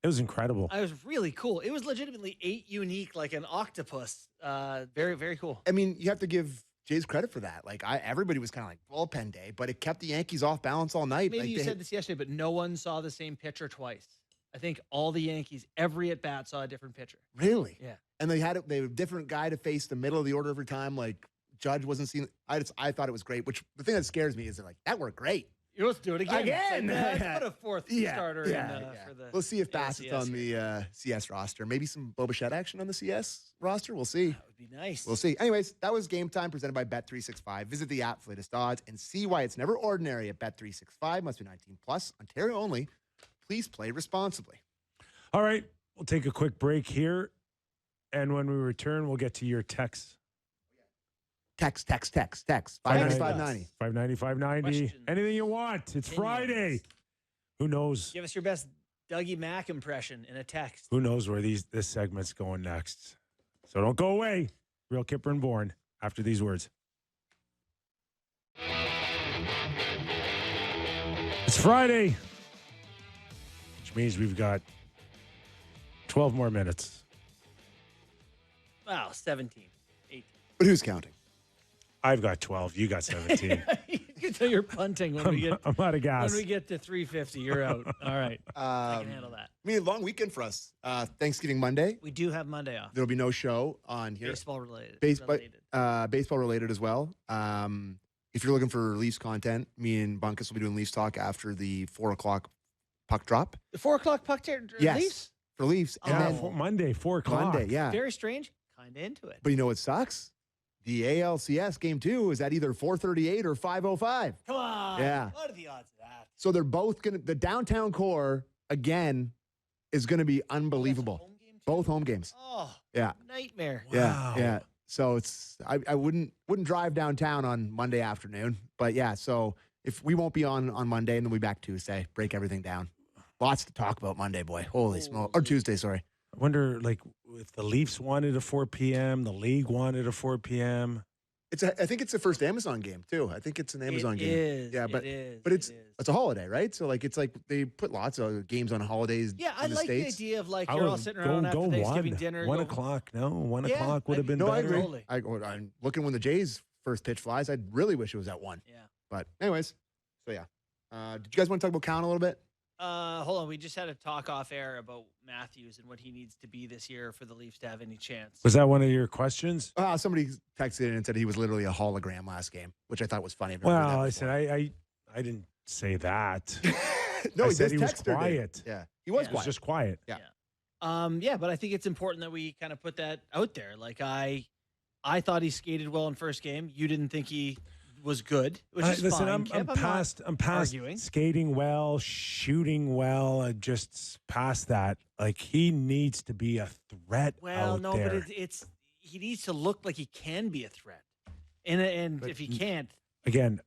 It was incredible. It was really cool. It was legitimately 8 unique, like an octopus. Very, very cool. I mean, you have to give Jays credit for that. Like, everybody was kind of like bullpen day, but it kept the Yankees off balance all night. Maybe you said this yesterday, but no one saw the same pitcher twice. I think all the Yankees, every at-bat, saw a different pitcher. Really? Yeah. And they had a different guy to face the middle of the order every time. Like, Judge wasn't seen. I thought it was great, which the thing that scares me is that, like, that worked great. Let's do it again. Put a fourth starter for the. We'll see if Bassett's on the CS roster. Maybe some Bo Bichette action on the CS roster. We'll see. That would be nice. We'll see. Anyways, that was Game Time presented by Bet365. Visit the app for latest odds and see why it's never ordinary at Bet365. Must be 19 plus. Ontario only. Please play responsibly. All right, we'll take a quick break here, and when we return, we'll get to your texts. Text. 590-590. 590-590. Anything you want. It's Friday. Who knows? Give us your best Dougie Mack impression in a text. Who knows where this segment's going next. So don't go away. Real Kyper and Bourne after these words. It's Friday, which means we've got 12 more minutes. Wow, 17, 18. But who's counting? I've got 12. You got 17. You can tell you're punting when I'm out of gas. When we get to 350, you're out. All right. I can handle that. I mean, long weekend for us. Thanksgiving Monday. We do have Monday off. There'll be no show on here. Baseball related. Baseball related as well. If you're looking for Leafs content, me and Bunkus will be doing Leafs talk after the 4 o'clock puck drop. The 4 o'clock puck yes, Leafs? For Leafs. And then Monday, 4 o'clock. Monday, yeah. Very strange. Kind of into it. But you know what sucks? The ALCS game 2 is at either 4:38 or 5:05. Come on. Yeah. What are the odds of that? So they're both going to, the downtown core, again, is going to be unbelievable. Home game both home games. Oh, yeah. Nightmare. Wow. Yeah. So it's, I wouldn't drive downtown on Monday afternoon. But yeah, so if we won't be on Monday, and then we'll be back Tuesday, break everything down. Lots to talk about Monday, boy. Holy smoke. Or Tuesday, sorry. I wonder, like, if the Leafs wanted a 4 p.m., the league wanted a 4 p.m. I think it's the first Amazon game too. I think it's an Amazon game. Is, yeah, but it's a holiday, right? So like it's like they put lots of games on holidays. Yeah, I like States. the idea of like you're all sitting around after Thanksgiving dinner. 1 o'clock. No, 1 o'clock would have been better. I agree. I'm looking when the Jays first pitch flies. I'd really wish it was at 1. Yeah. But anyways, so yeah. Did you guys want to talk about Count a little bit? Hold on. We just had a talk off air about Matthews and what he needs to be this year for the Leafs to have any chance. Was that one of your questions? Somebody texted in and said he was literally a hologram last game, which I thought was funny. Well, I said I didn't say that. No, I he said he was texter quiet. did. Yeah, he was quiet. He was just quiet. Yeah. Yeah, but I think it's important that we kind of put that out there. Like I thought he skated well in first game. You didn't think he was good, which is listen, fine. I'm past arguing. Skating well, shooting well. Just past that. Like he needs to be a threat. Well, out no, there. but it's he needs to look like he can be a threat, and But if he can't, again,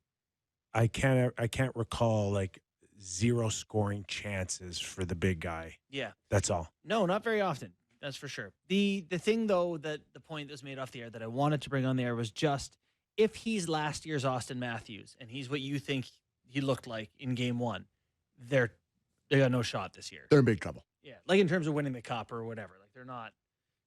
I can't recall like 0 scoring chances for the big guy. yeah, That's all. no, not very often. That's for sure. The thing though that the point that was made off the air that I wanted to bring on the air was just if he's last year's Austin Matthews and he's what you think he looked like in game 1, they got no shot this year. They're in big trouble. Yeah, like in terms of winning the cup or whatever. Like they're not.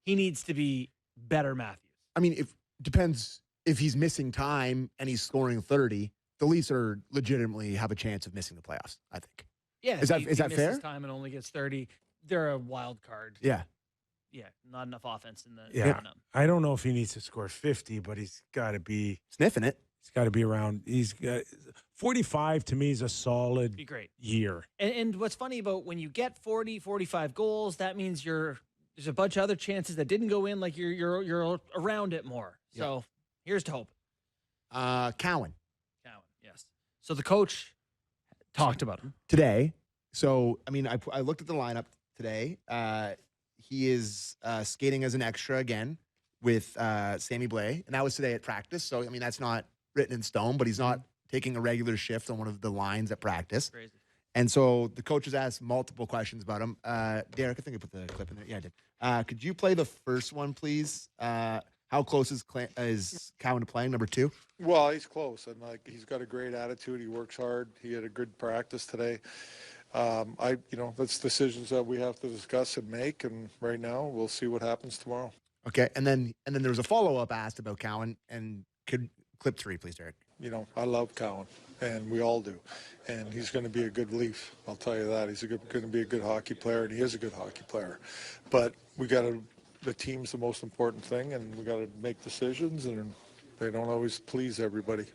He needs to be better Matthews. I mean, depends if he's missing time and he's scoring 30. the Leafs are legitimately have a chance of missing the playoffs, I think. Yeah. Is that fair? Misses time and only gets 30. They're a wild card. Yeah. Yeah, not enough offense in the lineup. I don't know if he needs to score 50, but he's got to be sniffing it. He's got to be around. He's got 45 to me is a solid year. And what's funny about when you get 40, 45 goals, that means there's a bunch of other chances that didn't go in. Like you're around it more. So here's to hope. Cowan, yes. So the coach talked about him today. So I mean, I looked at the lineup today. He is skating as an extra again with Sammy Blais, and that was today at practice. So I mean, that's not written in stone, but he's not taking a regular shift on one of the lines at practice. Crazy. And so the coach has asked multiple questions about him. Derek, I think I put the clip in there. Yeah, I did. Could you play the first one, please? How close is Cowan to playing, number 2? Well, he's close, and he's got a great attitude. He works hard. He had a good practice today. That's decisions that we have to discuss and make. And right now, we'll see what happens tomorrow. Okay, and then there was a follow-up asked about Cowan, and could clip 3, please, Derek. I love Cowan, and we all do. And he's going to be a good Leaf. I'll tell you that. He's going to be a good hockey player, and he is a good hockey player. But the team's the most important thing, and we got to make decisions, and they don't always please everybody.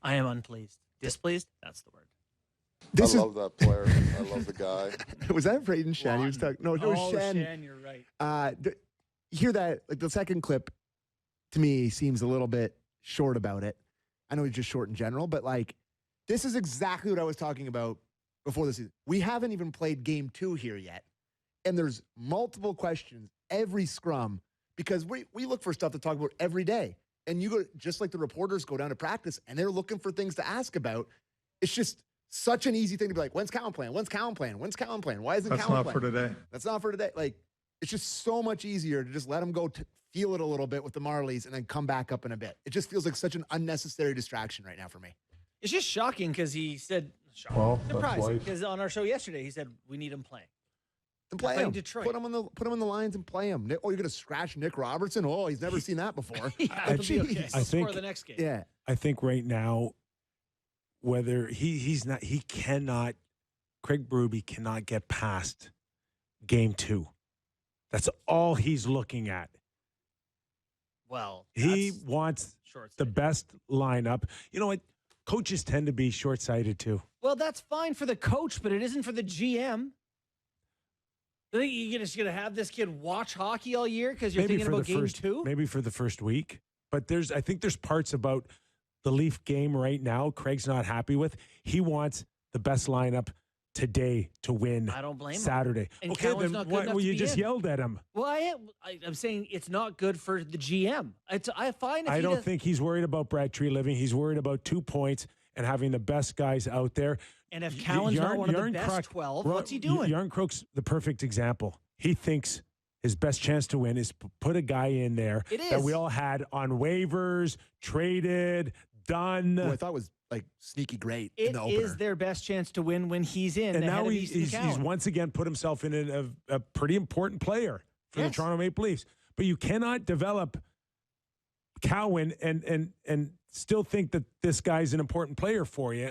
I am unpleased. Displeased? That's the word. I love that player. I love the guy. Was that Braden Shen? He was talking. No, it was Shen. Shen, you're right. You hear that? Like the second clip, to me, seems a little bit short about it. I know he's just short in general, but this is exactly what I was talking about before the season. We haven't even played game 2 here yet, and there's multiple questions every scrum because we look for stuff to talk about every day. And you go, just like the reporters go down to practice and they're looking for things to ask about. It's just such an easy thing to be like, when's Cowan playing? When's Cowan playing? When's Cowan playing? Why isn't Cowan playing? That's not for today. That's not for today. It's just so much easier to just let him go feel it a little bit with the Marlies and then come back up in a bit. It just feels like such an unnecessary distraction right now for me. It's just shocking because he said, surprising, because on our show yesterday, he said, we need him playing. And play him. Detroit. Put him on the lines and play him. Oh, you're going to scratch Nick Robertson? Oh, he's never seen that before. I think for the next game. Yeah. I think right now, whether Craig Berube cannot get past game 2. That's all he's looking at. Well, he wants the best lineup. You know what? Coaches tend to be short-sighted too. Well, that's fine for the coach, but it isn't for the GM. I think you're just going to have this kid watch hockey all year because you're thinking about game 2? Maybe for the first week. But I think there's parts about the Leaf game right now Craig's not happy with. He wants the best lineup today to win. I don't blame Saturday. him. Okay, then why you just yelled at him? Well, I'm saying it's not good for the GM. I don't think he's worried about Brad Treliving. He's worried about 2 points and having the best guys out there. And if Cowan's not one of the best 12, what's he doing? Yarncroke's the perfect example. He thinks his best chance to win is put a guy in there that we all had on waivers, traded, done. Who I thought was sneaky great in the opener. It is their best chance to win when he's in. And now he's once again put himself in a pretty important player for the Toronto Maple Leafs. But you cannot develop Cowan and still think that this guy's an important player for you.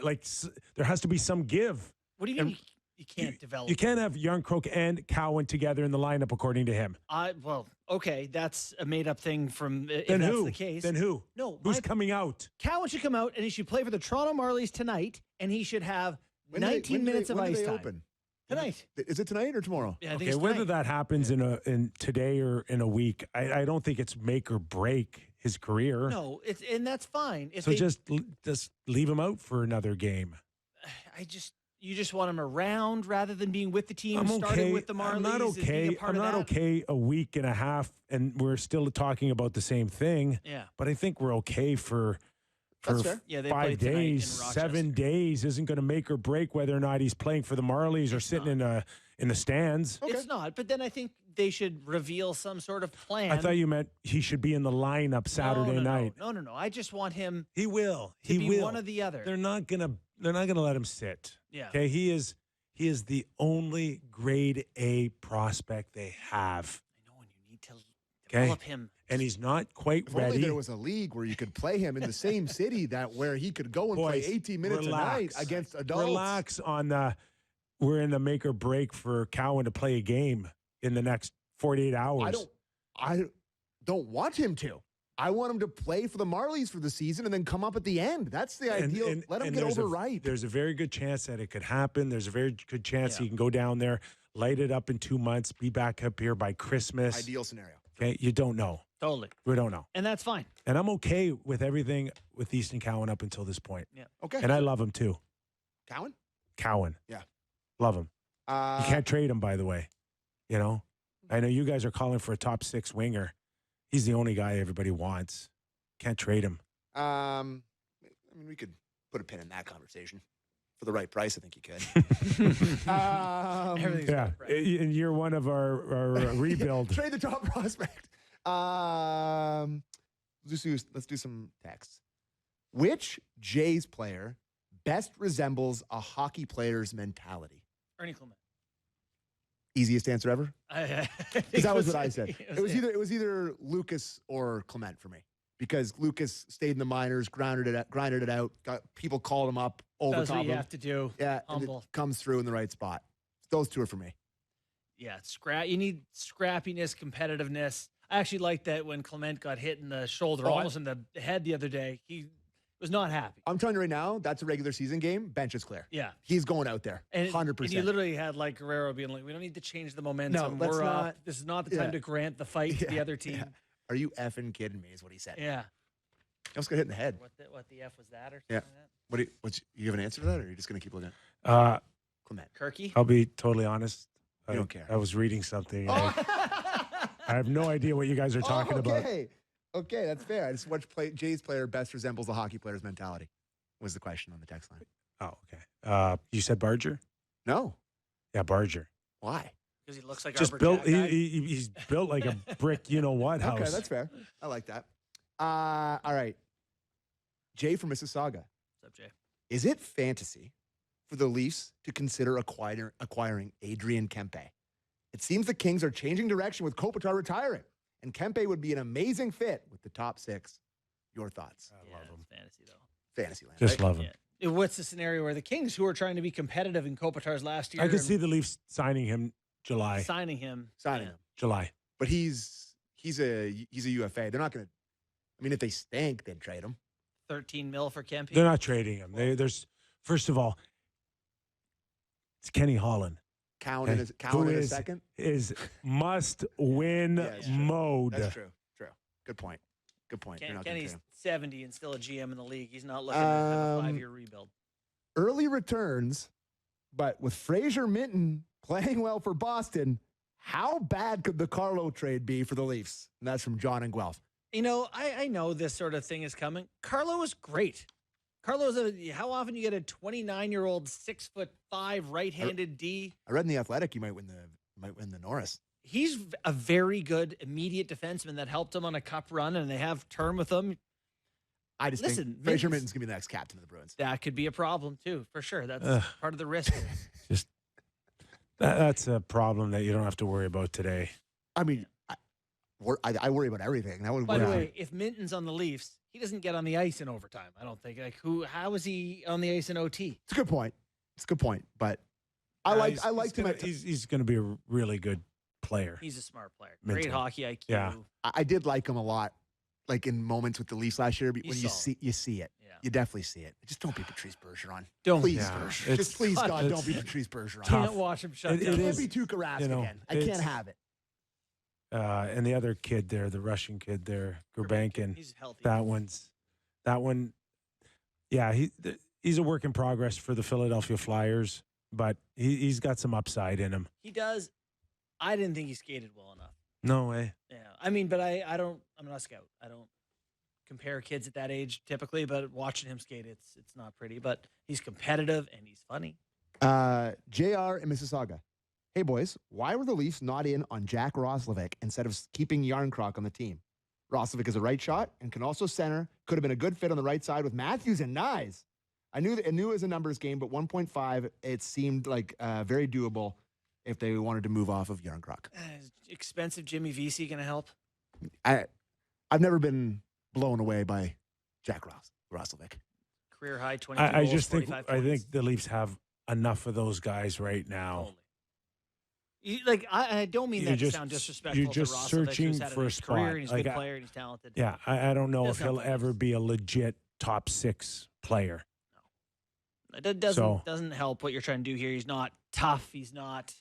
There has to be some give. What do you mean you can't develop? You can't have Yarncroke and Cowan together in the lineup, according to him. Okay, that's a made-up thing from if then that's who? the case. Then who? No. Who's coming out? Cowan should come out, and he should play for the Toronto Marlies tonight, and he should have 19 minutes of ice time. Open? Tonight. Is it tonight or tomorrow? Yeah, I think okay, whether that happens in today or in a week, I don't think it's make or break his career. No, and that's fine. Just leave him out for another game. You just want him around rather than being with the team, starting with the Marlies. I'm not okay. I'm not okay a week and a half, and we're still talking about the same thing. Yeah. But I think we're okay for 5 days, 7 days isn't going to make or break whether or not he's playing for the Marlies or sitting in the stands. Okay. It's not. But then I think they should reveal some sort of plan. I thought you meant he should be in the lineup Saturday night. No. I just want him. He will. He will. One or the other. They're not gonna let him sit. Yeah. Okay. He is the only grade A prospect they have. I know, and you need to develop him. and he's not quite if ready. Only there was a league where you could play him in the same city where he could go and play 18 minutes a night against adults. Relax on the. We're in the make or break for Cowan to play a game in the next 48 hours. I don't want him to. I want him to play for the Marlies for the season and then come up at the end. That's the ideal. Let him get overripe. There's a very good chance that it could happen. There's a very good chance he can go down there, light it up in 2 months, be back up here by Christmas. Ideal scenario. Okay, you don't know. Totally. We don't know. And that's fine. And I'm okay with everything with Easton Cowan up until this point. Yeah. Okay. And I love him too. Cowan? Yeah. Love him. You can't trade him, by the way. You know? I know you guys are calling for a top 6 winger. He's the only guy everybody wants. Can't trade him. I mean, we could put a pin in that conversation. For the right price, I think you could. Everything's right. And you're one of our rebuild. Trade the top prospect. Let's do some texts. Which Jays player best resembles a hockey player's mentality? Ernie Clement. Easiest answer ever? Because that was what I said. It was either Lucas or Clement for me. Because Lucas stayed in the minors, grinded it out, got people called him up over That's top what you of him. have to do. Yeah, Humble. and it comes through in the right spot. Those two are for me. Yeah, you need scrappiness, competitiveness. I actually liked that when Clement got hit in the shoulder, almost in the head the other day. He was not happy. I'm telling you right now, that's a regular season game. Bench is clear. Yeah. He's going out there, 100%. And you literally had like Guerrero being like, we don't need to change the momentum. No, We're up. This is not the time to grant the fight to the other team. Yeah. Are you effing kidding me is what he said. Yeah. He almost got hit in the head. What the F was that or something like that? You have an answer to that, or are you just going to keep looking? Clement. Kirky? I'll be totally honest. I don't care. I was reading something. I have no idea what you guys are talking about. Okay, that's fair. I just watched Jay's player best resembles a hockey player's mentality, was the question on the text line. Oh, okay. You said Barger? No. Yeah, Barger. Why? Because he looks like just built. He's built like a brick. You know what house? Okay, that's fair. I like that. All right. Jay from Mississauga. What's up, Jay? Is it fantasy for the Leafs to consider acquiring Adrian Kempe? It seems the Kings are changing direction with Kopitar retiring, and Kempe would be an amazing fit with the top 6. Your thoughts? I love him. Fantasy, though. Fantasy land. Just love him. Yeah. What's the scenario where the Kings, who are trying to be competitive in Kopitar's last year, I could see the Leafs signing him July. Signing him. July. But he's a UFA. They're not going to. I mean, if they stink, they'd trade him. 13 mil for Kempe. They're not trading him. There's first of all, it's Kenny Holland. Cowan in a second is must win mode. That's true. Good point. Kenny's 70 and still a GM in the league. He's not looking at a 5-year rebuild. Early returns, but with Fraser Minton playing well for Boston, how bad could the Carlo trade be for the Leafs? And that's from John and Guelph. You know, I know this sort of thing is coming. Carlo is great. How often you get a 29-year-old 6'5" right-handed D? I read in the Athletic you might win the Norris. He's a very good immediate defenseman that helped him on a cup run, and they have term with him. I just think Fraser Minton's gonna be the next captain of the Bruins. That could be a problem too, for sure. That's part of the risk. Just that's a problem that you don't have to worry about today. I mean, I worry about everything. By the way, if Minton's on the Leafs, he doesn't get on the ice in overtime. I don't think. How is he on the ice in OT? It's a good point. But I liked him. He's going to be a really good player. He's a smart player. Great hockey IQ. Yeah. I did like him a lot, like in moments with the Leafs last year. When you see it, you definitely see it. Just don't be Patrice Bergeron. Please, just please, God, don't be Patrice Bergeron. Can't watch him shut down. It can't be Tuukka Rask again. I can't have it. And the other kid there, the Russian kid there, Gurbankin. He's healthy. That one. Yeah, he's a work in progress for the Philadelphia Flyers, but he's got some upside in him. He does. I didn't think he skated well enough. No way. Yeah, I mean, but I'm not a scout. I don't compare kids at that age typically, but watching him skate, it's not pretty. But he's competitive and he's funny. JR in Mississauga. Hey, boys, why were the Leafs not in on Jack Roslovic instead of keeping Yarncroc on the team? Roslovic is a right shot and can also center. Could have been a good fit on the right side with Matthews and Nyes. I knew it was a numbers game, but 1.5, it seemed like very doable if they wanted to move off of Yarncroc. Expensive Jimmy Vesey going to help? I've never been blown away by Jack Roslovic. Career high 22 goals, I just think points. I think the Leafs have enough of those guys right now. I don't mean that to sound disrespectful. You're just to Roslovic, searching who's had for a spot. Career, and he's a good player, and he's talented. Yeah, I don't know if he'll ever be a legit top 6 player. No, it doesn't help what you're trying to do here. He's not tough. He's not.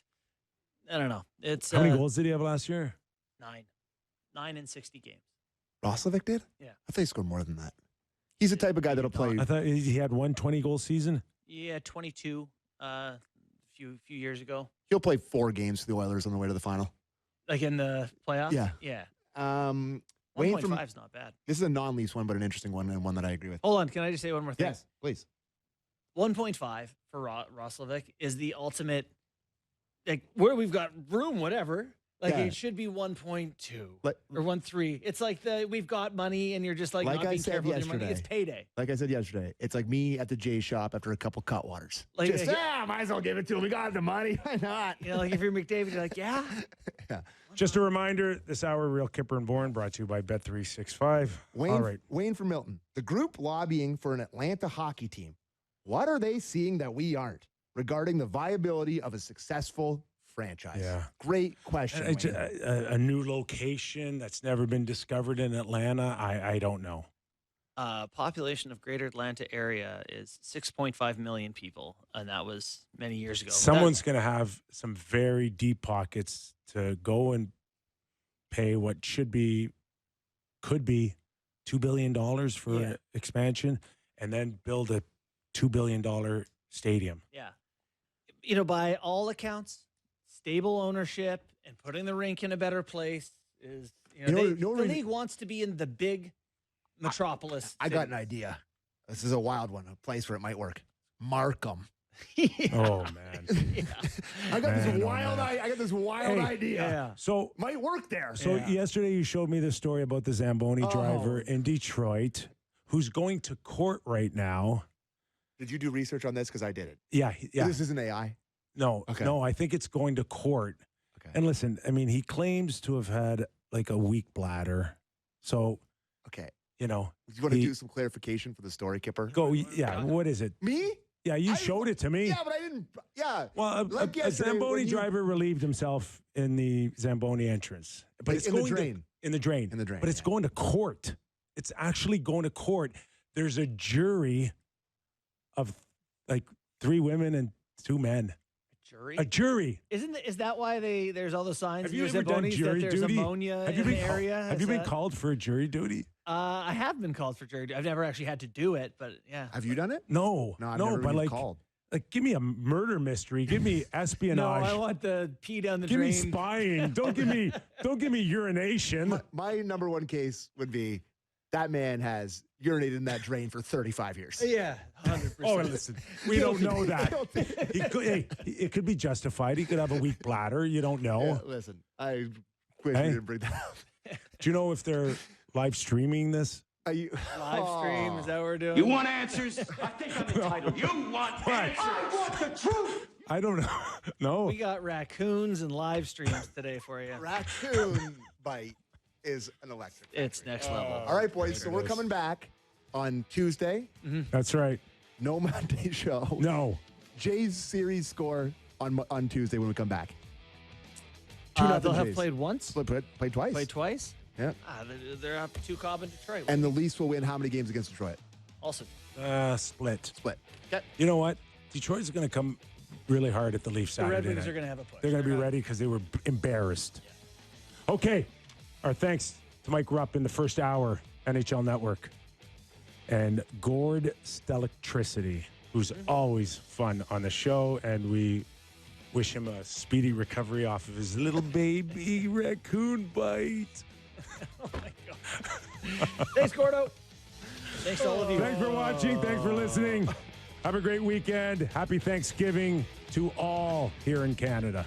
I don't know. It's how many goals did he have last year? 9 in 60 games. Roslovic did? Yeah, I thought he scored more than that. He's the type of guy that'll play. I thought he had 1 20-goal season. Yeah, 22 a few years ago. He'll play 4 games for the Oilers on the way to the final. Like in the playoffs? Yeah. 1.5 is not bad. This is a non-Leafs one, but an interesting one and one that I agree with. Hold on. Can I just say one more thing? Yes, please. 1.5 for Roslovic is the ultimate, like, where we've got room, whatever. Like, it should be 1.2 or 1.3. It's like we've got money, and you're just like not being careful with your money. It's payday. Like I said yesterday, it's like me at the J shop after a couple Cutwaters. Like, might as well give it to him. We got the money. Why not? Like if you're McDavid, you're like, yeah. Just a reminder, this hour, Real Kyper and Bourne, brought to you by Bet365. All right. Wayne from Milton. The group lobbying for an Atlanta hockey team. What are they seeing that we aren't regarding the viability of a successful franchise? Yeah. Great question. A new location that's never been discovered in Atlanta. I don't know. Population of greater Atlanta area is 6.5 million people, and that was many years ago. Someone's going to have some very deep pockets to go and pay what could be $2 billion for expansion, and then build a $2 billion stadium. Yeah. By all accounts, stable ownership and putting the rink in a better place is, the league wants to be in the big metropolis. I got an idea. This is a wild one, a place where it might work. Markham. Oh, man. I got this wild idea. Yeah. So might work there. So yesterday you showed me the story about the Zamboni driver in Detroit who's going to court right now. Did you do research on this? Because I did it. Yeah. This isn't AI? No. Okay. No, I think it's going to court. Okay. And listen, I mean, he claims to have had like a weak bladder. So, okay. You want to do some clarification for the story, Kyper? Go. Yeah. What is it? Me? Yeah, you showed it to me. Yeah, but I didn't. Yeah. Well, a Zamboni driver relieved himself in the Zamboni entrance. But it's going in the drain. But it's going to court. It's actually going to court. There's a jury of like 3 women and 2 men. A jury. Is that why there's all the signs have in you the ever done Zambonis jury that there's duty? ammonia in the area? Have you been called for a jury duty? I have been called for jury duty. I've never actually had to do it, but yeah. Have you done it? No. I've never been called. Like, give me a murder mystery. Give me espionage. No, I want the pee down the drain. Give me spying. Don't give me urination. My number one case would be that man has urinated in that drain for 35 years. Yeah, 100%. Oh, listen, we don't know that. It could be justified. He could have a weak bladder. You don't know. Yeah, listen, I wish we didn't bring that up. Do you know if they're live streaming this? Live stream? Is that what we're doing? You want answers? I think I'm entitled. You want answers? I want the truth. I don't know. No. We got raccoons and live streams today for you. Raccoon bite is an electric. It's next level. All right, boys. So we're coming back on Tuesday. Mm-hmm. That's right. No Monday show. No. Jay's series score on Tuesday when we come back. They'll have played once? Played twice. Played twice? Yeah. They're up 2 Cobb in Detroit. And the Leafs will win how many games against Detroit? Also. Split. Okay. You know what? Detroit's going to come really hard at the Leafs Saturday night. The Red Wings are going to have a push. They're going to be ready because they were embarrassed. Yeah. Okay. Our thanks to Mike Rupp in the first hour, NHL Network. And Gord Stellick, who's always fun on the show. And we wish him a speedy recovery off of his little baby raccoon bite. Oh, my God. Thanks, Gordo. Thanks to all of you. Thanks for watching. Thanks for listening. Have a great weekend. Happy Thanksgiving to all here in Canada.